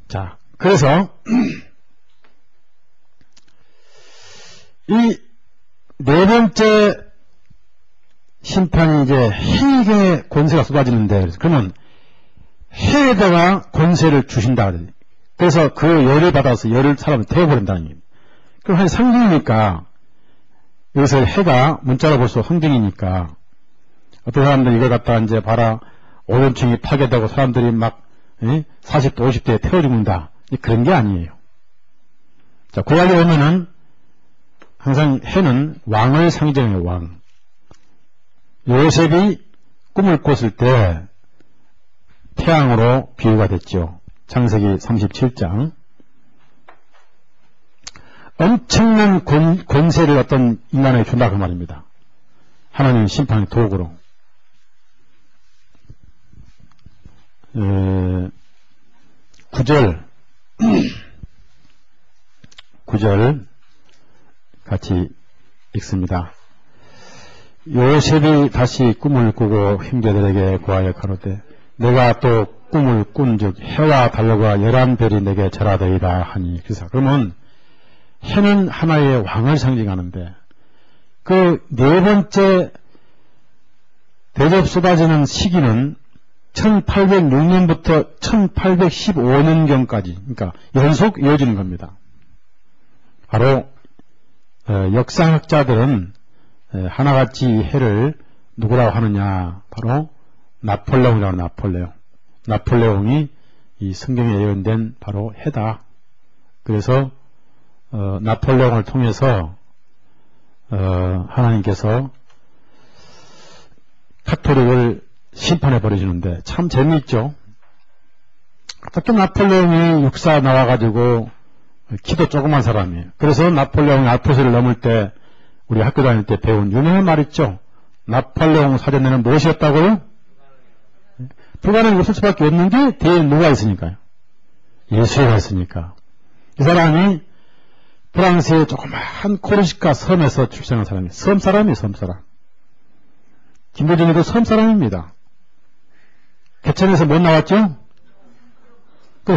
자, 그래서 이 네 번째 심판이 이제 해에게 권세가 쏟아지는데, 그러면 해에다가 권세를 주신다. 그래서 그 열을 받아서 열을 사람을 태워버린다는 얘기입니다. 그럼 한 상징이니까, 여기서 해가 문자로 볼수록 상징이니까, 어떤 사람들이 이걸 갖다가 이제 봐라, 오존층이 파괴되고 사람들이 막 40대, 50대에 태워 죽는다. 그런 게 아니에요. 자, 구약에 오면은 항상 해는 왕을 상징해요, 왕. 요셉이 꿈을 꿨을 때 태양으로 비유가 됐죠. 창세기 37장. 엄청난 권세를 어떤 인간에게 준다 그 말입니다. 하나님 심판의 도구로. 9절 같이 읽습니다. 요셉이 다시 꿈을 꾸고 형제들에게 고하여 가로되 내가 또 꿈을 꾼즉 해와 달과 11별이 내게 절하되이다 하니. 그러면 해는 하나의 왕을 상징하는데 그 네 번째 대접 쏟아지는 시기는 1806년부터 1815년경까지, 그러니까 연속 이어지는 겁니다. 바로 역사학자들은 하나같이 해를 누구라고 하느냐, 바로 나폴레옹이라고 나폴레옹. 나폴레옹이 이 성경에 예언된 바로 해다. 그래서 나폴레옹을 통해서 하나님께서 카톨릭을 심판해 버리시는데 참 재미있죠. 어떻게 나폴레옹이 육사 나와가지고 키도 조그만 사람이에요. 그래서 나폴레옹이 알프스를 넘을 때 우리 학교 다닐 때 배운 유명한 말 있죠. 나폴레옹 사전에는 무엇이었다고요? 불가능이 없을 수밖에 없는 게 뒤에 누가 있으니까요. 예수가 있으니까. 이 사람이 프랑스의 조그마한 코르시카 섬에서 출생한 사람이에요. 섬 사람이에요. 섬 사람. 김대중이도 섬 사람입니다. 개천에서 못 나왔죠?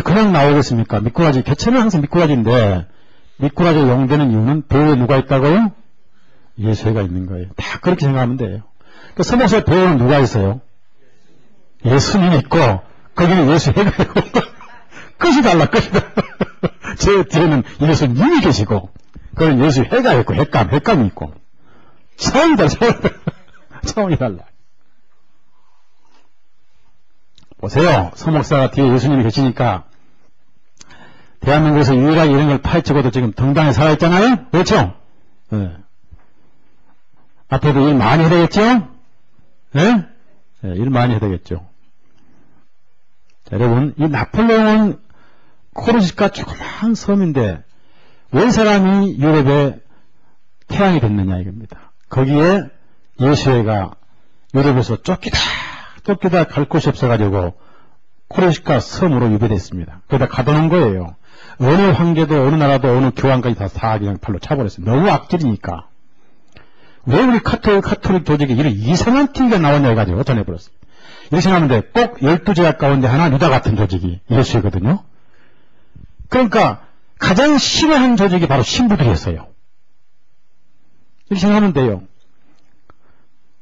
그냥 나오겠습니까? 미꾸라지, 개천은 항상 미꾸라지인데 미꾸라지가 용되는 이유는 배후에 누가 있다고요? 예수가 있는 거예요. 다 그렇게 생각하면 돼요. 그러니까 서목서 배후에는 누가 있어요? 예수님이 있고 거기는 예수해가 있고 끝이 달라. 끝이 달라. 제 뒤에는 예수님이 계시고 거기는 예수해가 있고 핵감이 있고 차원이 달라. 차원이 달라. 보세요. 서목사가 뒤에 예수님이 계시니까 대한민국에서 유일하게 이런 걸 파헤치고도 지금 등당에 살아있잖아요? 그렇죠? 네. 앞으로도 일 많이 해야 되겠죠? 네? 네, 일 많이 해야 되겠죠. 자, 여러분, 이 나폴레옹은 코르시카 조그마한 섬인데 왜 사람이 유럽에 태양이 됐느냐 이겁니다. 거기에 예수회가 유럽에서 쫓기다 갈 곳이 없어가지고 코르시카 섬으로 유배됐습니다. 거기다 가둬놓은 거예요. 어느 황제도 어느 나라도 어느 교황까지 다 그냥 발로 차버렸어요. 너무 악질이니까. 왜 우리 카톨릭 조직에 이런 이상한 TV가 나왔냐 해가지고 전해버렸어요. 이렇게 생각하면 돼. 꼭 12제약 가운데 하나 유다 같은 조직이 예수이거든요. 그러니까 가장 싫어하는 조직이 바로 신부들이었어요. 이렇게 생각하면 돼요.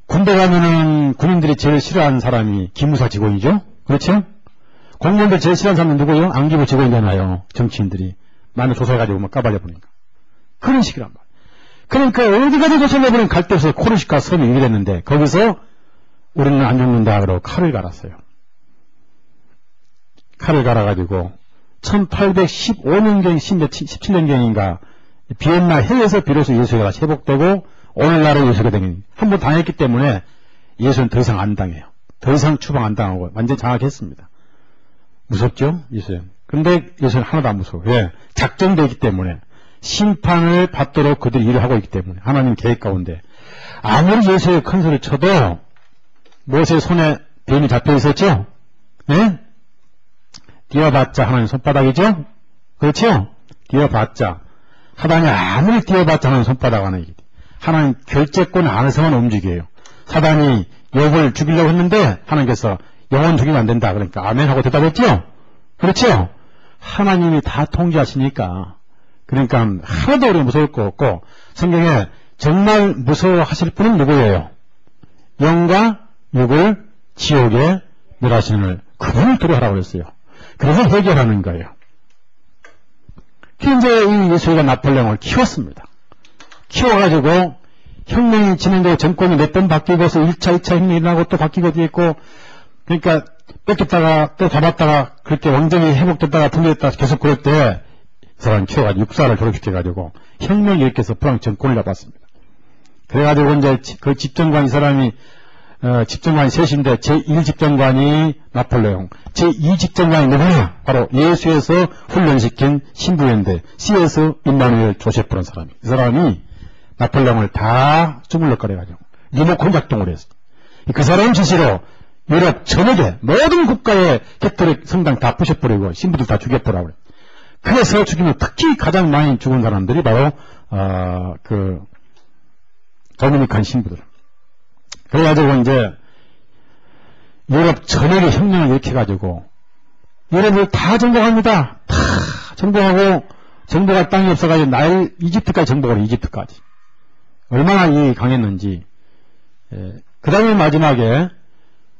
군대 가면은 군인들이 제일 싫어하는 사람이 기무사 직원이죠? 그렇죠? 공무원들 제일 싫어하는 사람은 누구예요? 안기부 직원이잖아요. 정치인들이. 많이 조사해가지고 막 까발려 보니까. 그런 식이란 말이에요. 그러니까 어디 가서 조사해보면 갈 데 없어서 코르시카 섬이 유배됐는데 거기서 우리는 안 죽는다 그러고 칼을 갈았어요. 칼을 갈아가지고 1815년경, 17년경인가 비엔나 해에서 비로소 예수가 회복되고 오늘날의 예수가 되는 한번 당했기 때문에 예수는 더 이상 안 당해요. 더 이상 추방 안 당하고 완전히 장악했습니다. 무섭죠? 예수는. 그런데 예수는 하나도 안 무서워요. 왜? 작정되기 때문에 심판을 받도록 그들이 일을 하고 있기 때문에 하나님 계획 가운데 아무리 예수의 큰 소리 쳐도 모세 손에 뱀이 잡혀 있었죠? 네? 띄어봤자 하나님 손바닥이죠? 그렇죠? 띄어봤자 사단이 아무리 띄어봤자 하나님 손바닥 하나 이게 하나님 결재권 안에서만 움직여요. 사단이 욥을 죽이려고 했는데 하나님께서 영혼 죽이면 안 된다. 그러니까 아멘 하고 대답했죠? 그렇죠? 하나님이 다 통제하시니까 그러니까 하나도 우리 무서울 거 없고 성경에 정말 무서워하실 분은 누구예요? 영과 육을 지옥에 멸하시는 그분을 두려워하라고 그랬어요. 그래서 해결하는 거예요. 이제 이 예수가 나폴레옹을 키웠습니다. 키워가지고 혁명이 진행되고 정권이 몇 번 바뀌고서 1차, 2차 혁명이 일어나고 또 바뀌고 있고 그러니까 뺏겼다가 또 잡았다가 그렇게 왕정이 회복됐다가 붕괴됐다가 계속 그럴 때 이 사람 키워가지고 육사를 졸업시켜가지고 혁명이 일으켜서 프랑스 정권을 잡았습니다. 그래가지고 이제 그 집정관 이 사람이 집정관이 셋인데 제1집정관이 나폴레옹, 제2집정관이 누구냐? 바로 예수에서 훈련시킨 신부인데 C.S. 임마누엘 조세프라는 사람이 이 사람이 나폴레옹을 다 주물럭거려가지고 리모컨 작동을 했어. 그 사람 지시로 유럽 전역에 모든 국가의 캐톨릭 성당 다 부셔버리고 신부들 다 죽여버리라고 그래. 그래서 죽이면 특히 가장 많이 죽은 사람들이 바로 도미니칸 신부들. 그래가지고 이제 유럽 전역에 혁명을 일으켜가지고 유럽을 다 정복합니다. 다 정복하고 정복할 땅이 없어가지고 나일 이집트까지 정복을 이집트까지. 얼마나 이 강했는지. 그 다음에 마지막에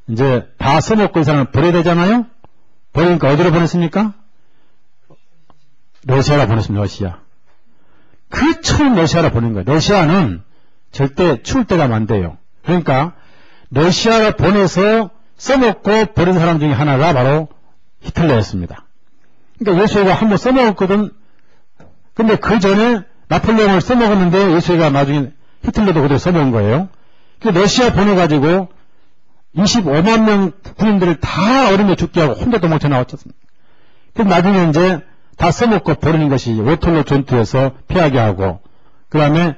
이제 다 써먹고 이 사람을 버려야 되잖아요. 버리니까 어디로 보냈습니까? 러시아로 보냈습니다. 러시아. 그 처음 러시아로 보낸 거예요. 러시아는 절대 추울 때가 많대요. 그러니까 러시아로 보내서 써먹고 버린 사람 중에 하나가 바로 히틀러였습니다. 그러니까 예수가 한번 써먹었거든. 근데 그 전에 나폴레옹을 써먹었는데 예수가 나중에 히틀러도 그대로 써먹은 거예요. 그러니까 러시아 보내가지고 25만 명 군인들을 다 얼음에 죽게 하고 혼자 도망쳐 나왔잖습니다. 그래서 나중에 이제 다 써먹고 버리는 것이 워털로 전투에서 피하게 하고, 그 다음에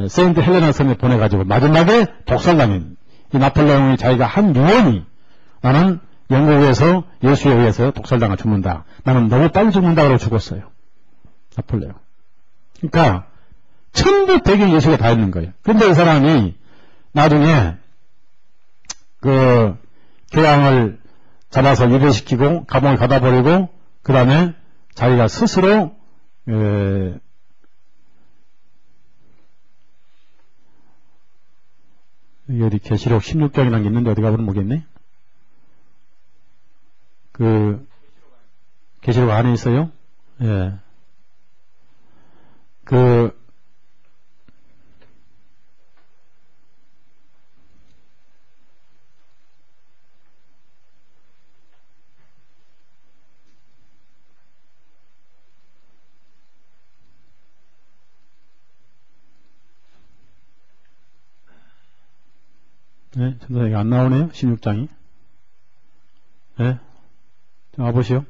세인트 헬레나 섬에 보내가지고 마지막에 독살당한 이 나폴레옹이 자기가 한 유언이 나는 영국에서 예수에 의해서 독살당하 죽는다. 나는 너무 빨리 죽는다 그러고 죽었어요. 나폴레옹. 그러니까 전부 배경이 예수가 다 있는 거예요. 그런데 이 사람이 나중에 그 교황을 잡아서 유배시키고 감옥에 가다 버리고 그 다음에 자기가 스스로 여기 계시록 16장이라는 게 있는데 어디 가보면 모르겠네. 그 계시록 안에 있어요. 예. 네, 전도사에게 안 나오네요. 16장이. 네. 좀 와보시오.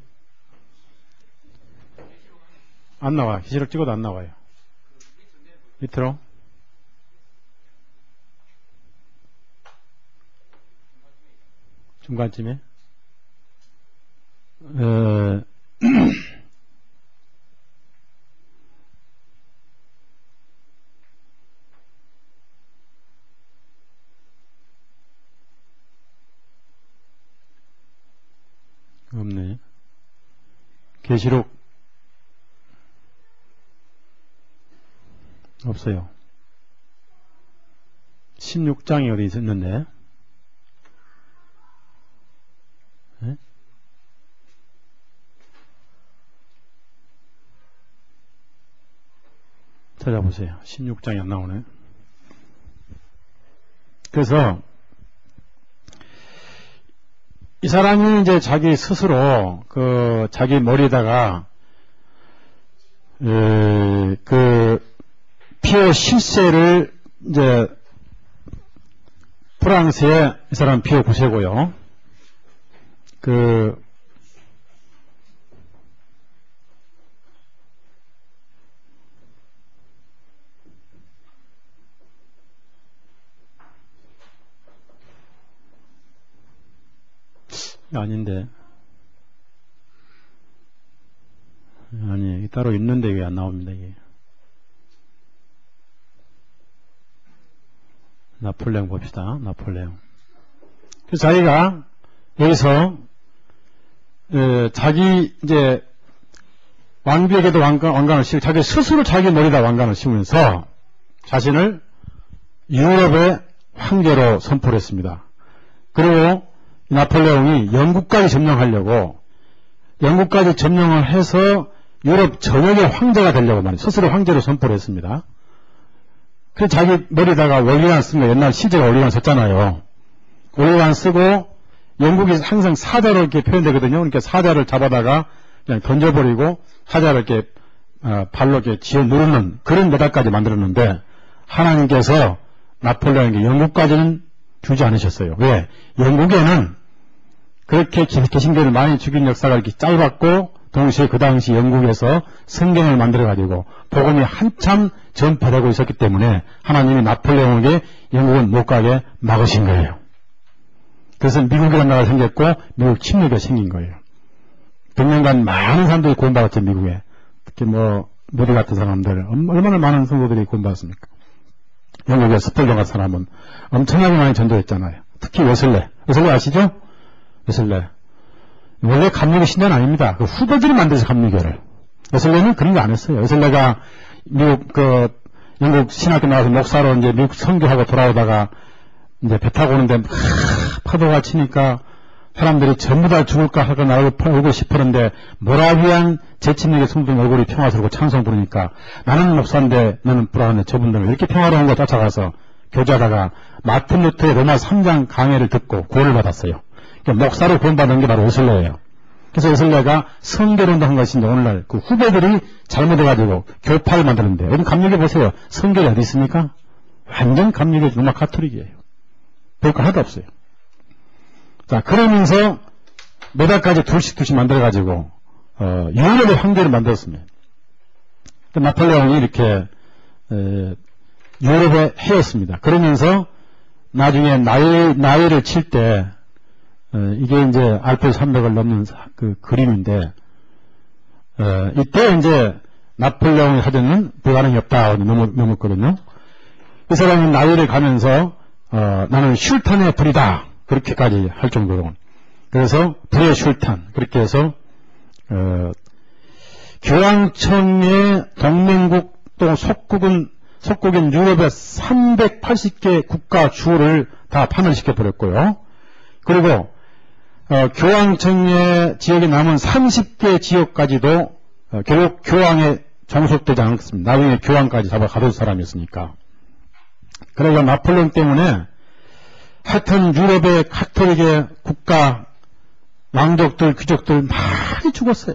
안 나와요. 계시록 찍어도 안 나와요. 밑으로. 중간쯤에. 없네. 계시록 없어요. 16장이 어디 있었는데? 네? 찾아보세요. 16장이 안 나오네. 그래서 이 사람이 이제 자기 스스로 자기 머리에다가 피오 실세를 이제 프랑스의 이 사람 피오 9세고요. 아닌데. 아니, 따로 있는데 왜 안 나옵니다, 이게. 나폴레옹 봅시다, 나폴레옹. 그래서 자기가 여기서, 자기, 이제, 왕비에게도 왕관을 씌우고, 자기 스스로 자기 머리에다 왕관을 씌우면서 자신을 유럽의 황제로 선포를 했습니다. 그리고 나폴레옹이 영국까지 점령하려고 영국까지 점령을 해서 유럽 전역의 황제가 되려고 말이에요. 스스로 황제로 선포를 했습니다. 그래서 자기 머리에다가 올리관 쓴 거, 옛날 시제가 올리관 썼잖아요. 올리관 쓰고 영국이 항상 사자로 이렇게 표현되거든요. 그러니까 사자를 잡아다가 그냥 던져버리고 사자를 이렇게 발로 이렇게 쥐어 누르는 그런 메달까지 만들었는데 하나님께서 나폴레옹에게 영국까지는 주지 않으셨어요. 왜? 영국에는 그렇게 개신교를 많이 죽인 역사가 이렇게 짧았고 동시에 그 당시 영국에서 성경을 만들어가지고 복음이 한참 전파되고 있었기 때문에 하나님이 나폴레옹에게 영국은 못 가게 막으신 거예요. 그래서 미국이라는 나라가 생겼고 미국 침략이 생긴 거예요. 100년간 많은 사람들이 구원받았죠. 미국에. 특히 무디 같은 사람들 얼마나 많은 성도들이 구원받았습니까? 영국의 스펄전 같은 사람은 엄청나게 많이 전도했잖아요. 특히 웨슬레. 웨슬레 아시죠? 웨슬레. 원래 감리교 신자는 아닙니다. 그 후배들이 만들어서 감리교를. 웨슬레는 그런 거 안 했어요. 웨슬레가 미국, 영국 신학교 나와서 목사로 이제 미국 선교하고 돌아오다가 이제 배 타고 오는데 파도가 치니까 사람들이 전부 다 죽을까 하고 나를 울고 싶었는데 모라비안 재침력의 성도님 얼굴이 평화스럽고 찬송 부르니까 나는 목사인데 너는 불안해 저분들은 이렇게 평화로운 거 쫓아가서 교제하다가 마틴 루터의 로마 3장 강해를 듣고 구원을 받았어요. 그러니까 목사로 구원받은 게 바로 웨슬레예요. 그래서 웨슬레가 성결운동 한 것이 이제 오늘날 그 후배들이 잘못해가지고 교파를 만드는데 여러분 감리교 보세요. 성결이 어디 있습니까? 완전 감리교 로마 카톨릭이에요. 볼 거 하나도 없어요. 자, 그러면서 몇 달까지 둘씩 만들어가지고, 유럽의 황제를 만들었습니다. 나폴레옹이 이렇게, 유럽에 해였습니다. 그러면서 나중에 나이를 칠 때, 이게 이제 알프스 산맥을 넘는 그 그림인데, 이때 이제 나폴레옹이 하자는 불가능이 없다 넘었거든요. 이 사람은 나이를 가면서, 나는 슐탄의 불이다. 그렇게까지 할 정도로. 그래서 불의 슐탄. 그렇게 해서 교황청의 동맹국 또 속국인 유럽의 380개 국가 주를 다 파멸시켜버렸고요. 그리고 교황청의 지역에 남은 30개 지역까지도 결국 교황에 종속되지 않았습니다. 나중에 교황까지 잡아 가둘 사람이었으니까. 그러니까 나폴레옹 때문에 하여튼 유럽의 카톨릭의 국가 왕족들 귀족들 많이 죽었어요.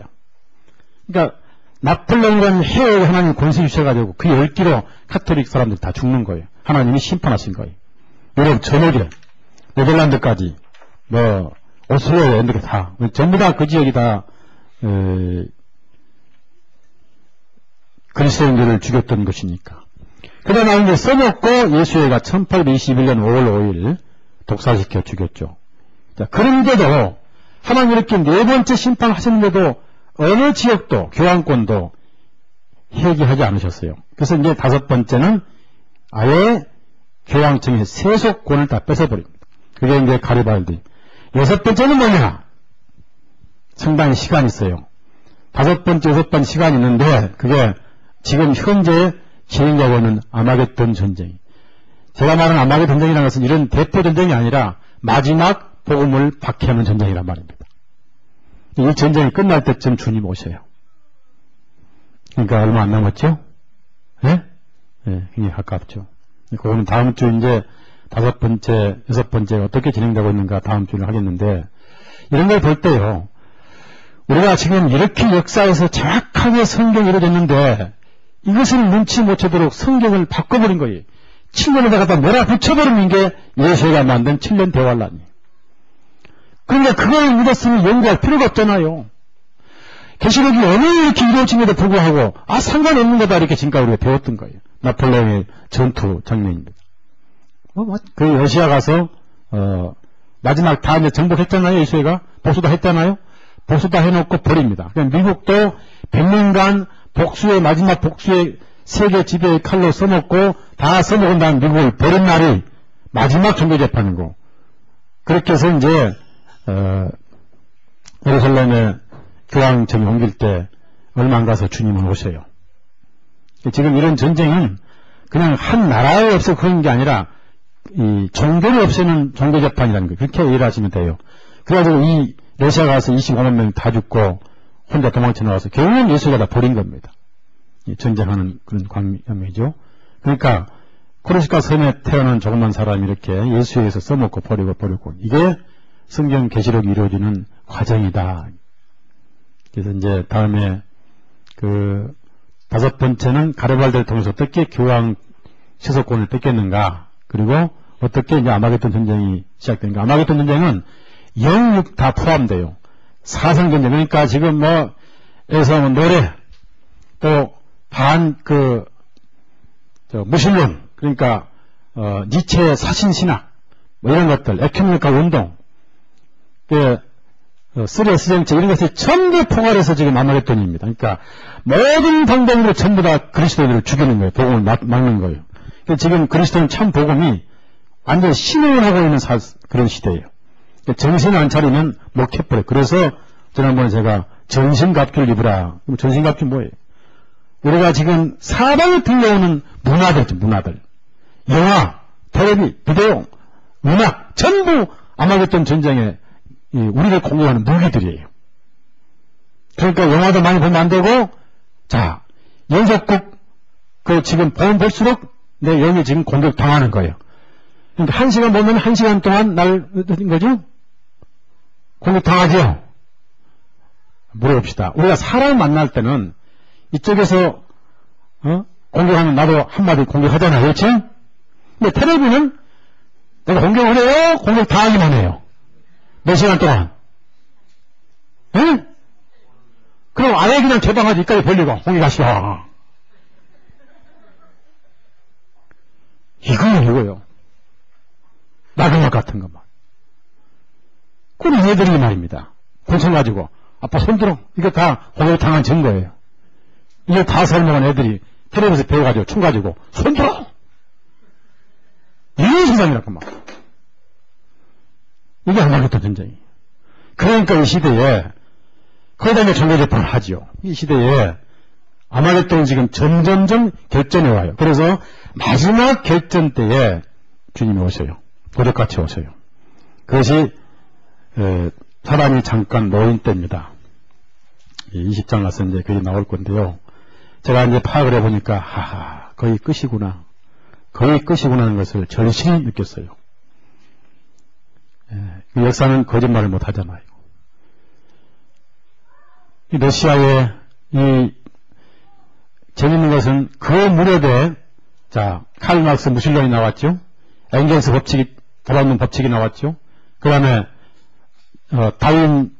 그러니까 나폴레옹이라는 해외에 하나님 권세 주셔가지고 그 열기로 카톨릭 사람들 다 죽는 거예요. 하나님이 심판하신 거예요. 유럽 전역에 네덜란드까지 오슬로에 이렇게 다 전부 다 그 지역이 다 그리스도인들을 죽였던 것이니까. 그러나 이제 써먹고 예수회가 1821년 5월 5일 독사시켜 죽였죠. 자, 그런데도 하나님 이렇게 네 번째 심판하셨는데도 어느 지역도 교황권도 회개하지 않으셨어요. 그래서 이제 다섯 번째는 아예 교황청의 세속권을 다 뺏어버립니다. 그게 이제 가리발디. 여섯 번째는 뭐냐? 상당히 시간이 있어요. 다섯 번째, 여섯 번째 시간이 있는데 그게 지금 현재 진행되고 있는 아마겟돈 전쟁. 제가 말하는 아마겟돈 전쟁이라는 것은 이런 대표 전쟁이 아니라 마지막 복음을 박해하는 전쟁이란 말입니다. 이 전쟁이 끝날 때쯤 주님 오셔요. 그러니까 얼마 안 남았죠? 예? 예, 굉장히 가깝죠. 그거는 다음 주 이제 다섯 번째, 여섯 번째 어떻게 진행되고 있는가 다음 주를 하겠는데, 이런 걸 볼 때요, 우리가 지금 이렇게 역사에서 정확하게 성경이 이루어졌는데, 이것을 눈치 못 채도록 성경을 바꿔버린 거예요. 7년을 갖다 몰아붙여버리는 게 예수가 만든 7년 대환란이에요. 그러니까 그걸 믿었으면 연구할 필요가 없잖아요. 계시록이 어느 이렇게 이루어짐에도 불구하고 상관없는 거다 이렇게 지금까지 우리가 배웠던 거예요. 나폴레옹의 전투 장면입니다. 그 러시아 가서 마지막 다 이제 정복했잖아요. 예수가 복수 다 했잖아요. 복수 다 해놓고 버립니다. 그러니까 미국도 100년간 복수의 마지막 복수의 세계 지배의 칼로 써먹고 다 써먹은 다음 미국을 버린 날이 마지막 종교재판이고, 그렇게 해서 이제 예루살렘에 교황청이 옮길 때 얼마 안 가서 주님은 오셔요. 지금 이런 전쟁은 그냥 한 나라에 없어 그런 게 아니라 이 종교를 없애는 종교재판이라는 거예요. 그렇게 이해를 하시면 돼요. 그래가지고 이 러시아 가서 25만 명이 다 죽고 혼자 도망쳐 나와서 결국은 예수가 다 버린 겁니다. 전쟁하는 그런 광명이죠. 그러니까 코르시카 섬에 태어난 조그만 사람이 이렇게 예수에 의해서 써먹고 버리고 이게 성경 계시록이 이루어지는 과정이다. 그래서 이제 다음에 그 다섯 번째는 가르발디를 통해서 어떻게 교황 세속권을 뺏겼는가, 그리고 어떻게 이제 아마겟돈 전쟁이 시작되는가. 아마겟돈 전쟁은 영육 다 포함돼요. 사상 전쟁. 그러니까 지금 에서 노래, 또 무신론, 그러니까 니체의 사신신학, 이런 것들, 에큐메니카 운동, 쓰레스 정책, 이런 것이 전부 포괄해서 지금 아마겟돈입니다. 그러니까 모든 방법으로 전부 다 그리스도인들을 죽이는 거예요. 복음을 막는 거예요. 지금 그리스도는 참 복음이 완전 신흥을 하고 있는 그런 시대예요. 정신 안 차리면 먹혀버려요. 그래서 지난번에 제가 전신갑주를 입으라. 전신갑주 뭐예요? 우리가 지금 사방에 들려오는 문화들. 영화, 텔레비, 비디오, 음악, 전부 아마겟돈 전쟁에 우리를 공격하는 무기들이에요. 그러니까 영화도 많이 보면 안 되고, 자, 연속극, 지금 보면 볼수록 내 영이 지금 공격당하는 거예요. 그러니까 1시간 보면 1시간 동안 거죠? 공격당하죠? 물어봅시다. 우리가 사람 만날 때는 이쪽에서, 공격하면 나도 한마디 공격하잖아요. 그렇지? 근데 텔레비는 내가 공격을 해요? 공격당하기만 해요. 몇 시간 동안. 예? 그럼 아예 그냥 개방하지, 이까지 벌리고, 공격하시오. 이거요. 낙엽 같은 것만. 그런 애들이 말입니다. 권총 가지고, 아빠 손들어. 이거 다 공격당한 증거예요. 이거 다 설명한 애들이 텔레비에서 배워가지고, 총 가지고, 손들어! 이런 세상이라고 막. 이게 아마겟돈 전쟁이에요. 그러니까 이 시대에, 거기다 이제 정보재판을 하지요. 이 시대에 아마겟돈이 지금 점점점 결전해 와요. 그래서 마지막 결전 때에 주님이 오셔요. 도적같이 오셔요. 그것이 사람이 잠깐 놓인 때입니다. 20장 가서 이제 그게 나올 건데요. 제가 이제 파악을 해보니까 하하 거의 끝이구나. 거의 끝이구나 하는 것을 절실히 느꼈어요. 이 역사는 거짓말을 못 하잖아요. 이 러시아의 이 재밌는 것은 그 무렵에 자 칼 막스 무신론이 나왔죠. 엥겔스 법칙이 돌아오는 법칙이 나왔죠. 그 다음에 다윈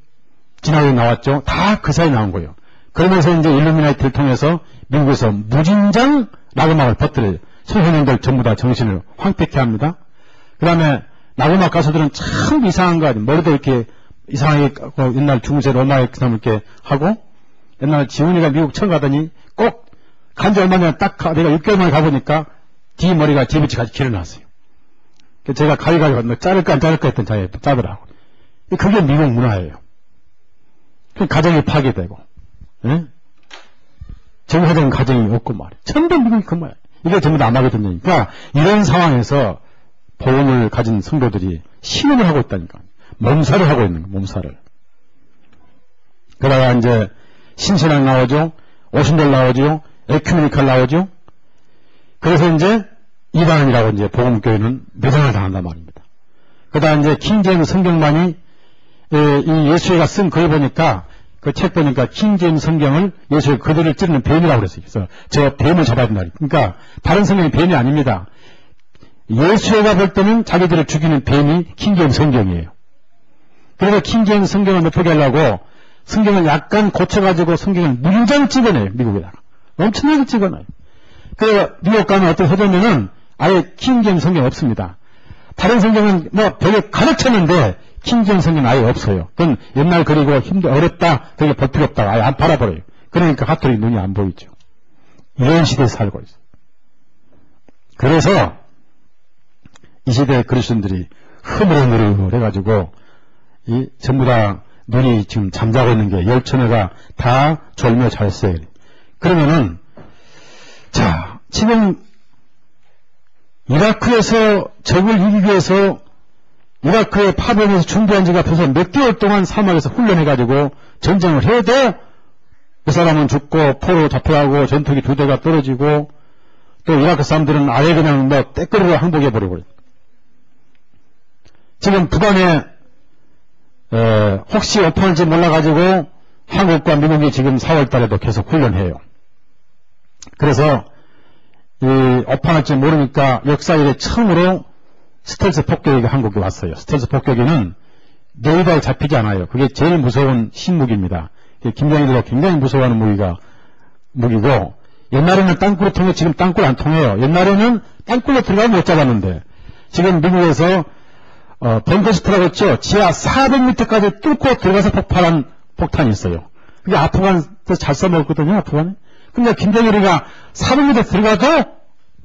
진화론이 나왔죠. 다 그 사이에 나온 거예요. 그러면서 이제 일루미나이트를 통해서 미국에서 무진장 낙음악을 퍼뜨려요. 청소년들 전부 다 정신을 황폐케 합니다. 그 다음에 낙음악 가수들은 참 이상한 거 아니에요. 머리도 이렇게 이상하게 옛날 중세 로마에 그 사람 이렇게 하고 옛날 지훈이가 미국 처음 가더니 꼭 간지 얼마 전에 딱 내가 6개월 만에 가보니까 뒤 머리가 제비치까지 길어났어요. 제가 가위가위가 너 자를까 안 자를까 했던 자에 짜더라고. 그게 미국 문화예요. 가정이 파괴되고 예? 정화된 가정이 없고 말이에요. 전부 미국이 그 모양이에요. 이게 전부 다 아마겟돈 전쟁이니까 이런 상황에서 복음을 가진 성도들이 신음을 하고 있다니까. 몸살을 하고 있는 거예요. 몸살을. 그러다가 이제 신신학 나오죠. 오순절 나오죠. 에큐메니칼 나오죠. 그래서 이제 이단이라고 이제 복음교회는 매장을 당한단 말입니다. 그러다 이제 킹제임스 성경만이 이 예수가 쓴 글 보니까 그 책 보니까 킹제임스 성경을 예수가 그들을 찌르는 뱀이라고 그랬어요. 그래서 저 뱀을 잡아야 된다. 그러니까 다른 성경이 뱀이 아닙니다. 예수가 볼 때는 자기들을 죽이는 뱀이 킹제임스 성경이에요. 그래서 킹제임스 성경을 못 보게 하려고 성경을 약간 고쳐가지고 성경을 문장 찍어내요. 미국에다가. 엄청나게 찍어놔요. 그래서 미국 가면 어떤 서점에는 아예 킹제임스 성경 없습니다. 다른 성경은 뭐 벽에 가득 쳤는데 킹제임스 성경 아예 없어요. 그건 옛날 그리고 어렵다. 그게 볼 필요 없다. 아예 안 팔아버려요. 그러니까 가톨릭 눈이 안 보이죠. 이런 시대에 살고 있어요. 그래서 이 시대의 그리스도인들이 흐물흐물해가지고 이 전부 다 눈이 지금 잠자고 있는 게 열천회가 다 졸며 잘세요. 그러면은 자 지금 이라크에서 적을 이기기 위해서 이라크의 파병에서 준비한 지가 벌써 몇 개월 동안 사막에서 훈련해가지고 전쟁을 해도 그 사람은 죽고 포로 잡혀가고 전투기 2대가 떨어지고 또 이라크 사람들은 아예 그냥 뭐 떼거리로 항복해버리고 지금 북한에 혹시 오픈할지 몰라가지고 한국과 미국이 지금 4월달에도 계속 훈련해요. 그래서 이 오픈할지 모르니까 역사 이래 처음으로 스텔스 폭격기가 한국에 왔어요. 스텔스 폭격기는 레이더에 잡히지 않아요. 그게 제일 무서운 신무기입니다. 김정일이가 굉장히 무서워하는 무기고 옛날에는 땅굴로 통해 지금 땅굴 안 통해요. 옛날에는 땅굴로 들어가면 못 잡았는데 지금 미국에서 벙커스트라고 했죠. 지하 400m까지 뚫고 들어가서 폭발한 폭탄이 있어요. 그게 아프간에서 잘 써먹었거든요. 아프간에. 근데 김정일이가 400m 들어가도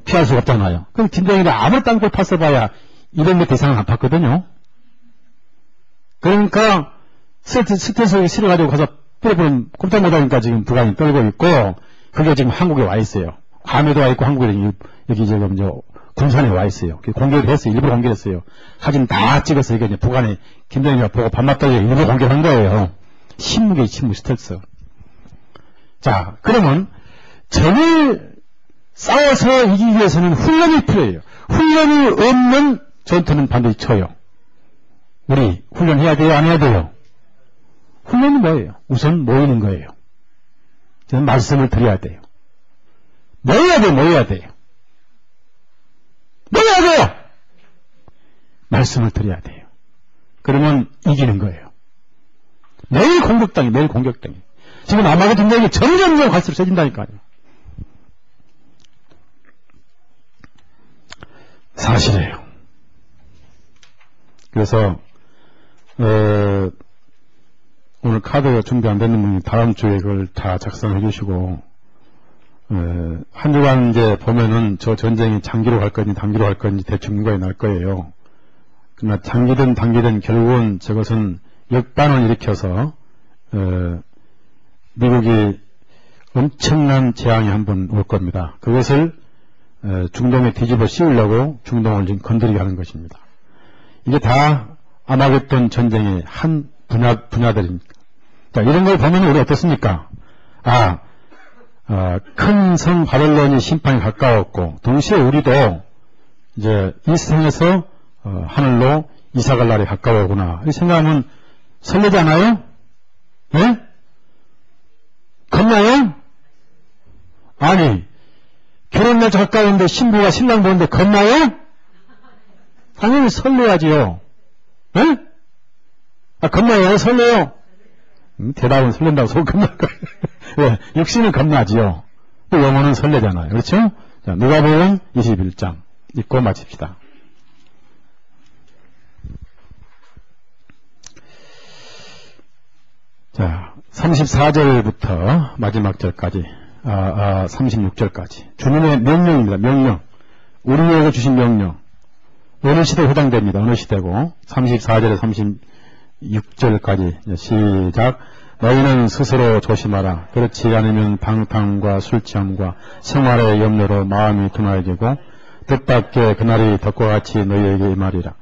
피할 수가 없잖아요. 그럼 김정일이 아무리 땅굴 팠어봐야 200m 이상은 안 팠거든요. 그러니까 스트레스에 실어가지고 가서 뿌려보면 꼼짝 못하니까 지금 북한이 떨고 있고, 그게 지금 한국에 와 있어요. 괌에도 와 있고 한국에 여기 지금 군산에 와 있어요. 공개를 했어요. 일부러 공개를 했어요. 사진 다 찍어서 이게 이제 북한에 김정일이 보고 반맞다고 일부러 공개를 한 거예요. 침묵의 침묵 스트레스. 자, 그러면 적을 싸워서 이기기 위해서는 훈련이 필요해요. 훈련이 없는 전투는 반드시 쳐요. 우리 훈련해야 돼요? 안 해야 돼요? 훈련이 뭐예요? 우선 모이는 거예요. 저는 말씀을 드려야 돼요. 모여야 돼요? 모여야 돼요? 모여야 돼요! 말씀을 드려야 돼요. 그러면 이기는 거예요. 매일 공격당해, 매일 공격당해. 지금 아마도 등장이 점점 갈수록 세진다니까요. 사실이에요. 그래서 오늘 카드가 준비 안 되는 분이 다음 주에 그걸 다 작성해 주시고, 한 주간 이제 보면은 저 전쟁이 장기로 갈 건지 단기로 갈 건지 대충 생각이 날 거예요. 그러나 장기든 단기든 결국은 저것은 역반을 일으켜서 미국이 엄청난 재앙이 한번 올 겁니다. 그것을 중동에 뒤집어 씌우려고 중동을 지금 건드리게 하는 것입니다. 이게 다 아마겟돈 전쟁의 한 분야들입니다. 자, 이런 걸 보면 우리 어떻습니까? 큰 성 바벨론이 심판이 가까웠고, 동시에 우리도 이제 이 세상에서 하늘로 이사갈 날이 가까워오구나. 이 생각하면 설레지 않아요? 예? 겁나요? 아니, 결혼날 가까운데 신부가 신랑 보는데 겁나요? 당연히 설레야지요. 예? 겁나요? 설레요? 대답은 설렌다고 속 겁날 거예요. 예, 육신은 겁나지요. 또 영혼은 설레잖아요. 그렇죠? 자, 누가복음 21장 읽고 마칩시다. 자, 34절부터 마지막 절까지, 36절까지. 주님의 명령입니다. 명령. 우리에게 주신 명령. 어느 시대에 해당됩니다. 어느 시대고. 34절에 36절까지 시작. 너희는 스스로 조심하라. 그렇지 않으면 방탕과 술취함과 생활의 염려로 마음이 둔하여지고 뜻밖의 그날이 덕과 같이 너희에게 임하리라.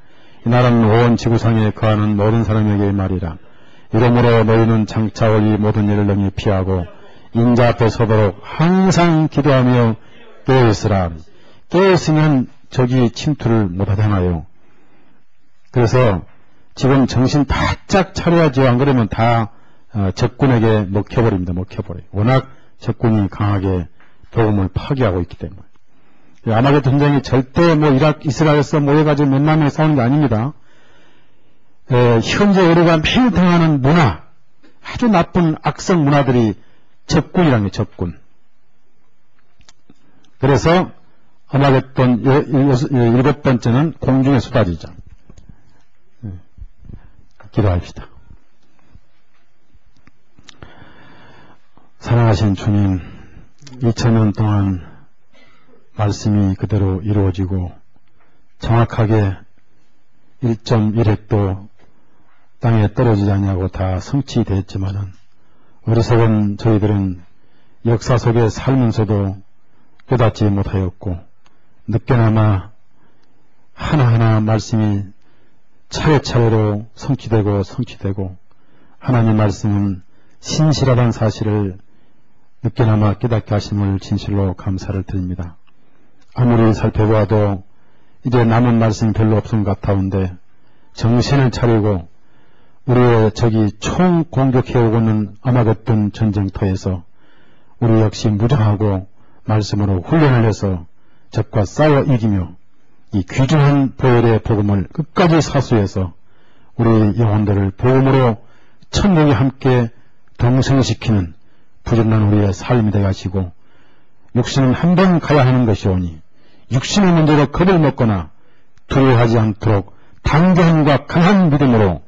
이날은 온 지구상에 거하는 모든 사람에게 임하리라. 이러므로 너희는 장차 올 이 모든 일을 능히 피하고 인자 앞에 서도록 항상 기도하며 깨어있으라. 깨어있으면 적이 침투를 못하잖아요. 그래서 지금 정신 바짝 차려야죠. 안 그러면 다 적군에게 먹혀버립니다. 먹혀버려요. 워낙 적군이 강하게 복음을 파괴하고 있기 때문에. 아마겟 전쟁이 절대 이스라엘에서 모여가지고 몇만 명이 싸우는 게 아닙니다. 현재 우리가 매일 당하는 문화, 아주 나쁜 악성 문화들이 적군이라는 게 적군. 그래서 아마겟돈 7번째는 공중에 쏟아지죠. 기도합시다. 사랑하신 주님, 2000년 동안 말씀이 그대로 이루어지고 정확하게 1.1핵도 땅에 떨어지지 않냐고 다 성취됐지만은 어리석은 저희들은 역사 속에 살면서도 깨닫지 못하였고 늦게나마 하나하나 말씀이 차례차례로 성취되고 하나님 말씀은 신실하다는 사실을 늦게나마 깨닫게 하심을 진실로 감사를 드립니다. 아무리 살펴보아도 이제 남은 말씀이 별로 없은 것 같아온데 정신을 차리고 우리의 적이 총 공격해오고 있는 아마겟돈 전쟁터에서 우리 역시 무장하고 말씀으로 훈련을 해서 적과 싸워 이기며 이 귀중한 보혈의 복음을 끝까지 사수해서 우리 영혼들을 복음으로 천국에 함께 동성시키는 부지런한 우리의 삶이 되어가시고 육신은 한 번 가야 하는 것이오니 육신의 문제로 겁을 먹거나 두려워하지 않도록 단결함과 강한 믿음으로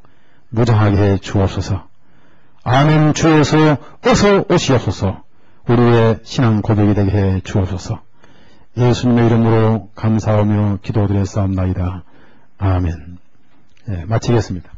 무장하게 해 주옵소서. 아멘. 주여서 어서 오시옵소서. 우리의 신앙 고백이 되게 해 주옵소서. 예수님의 이름으로 감사하며 기도드렸사옵나이다. 아멘. 예, 마치겠습니다.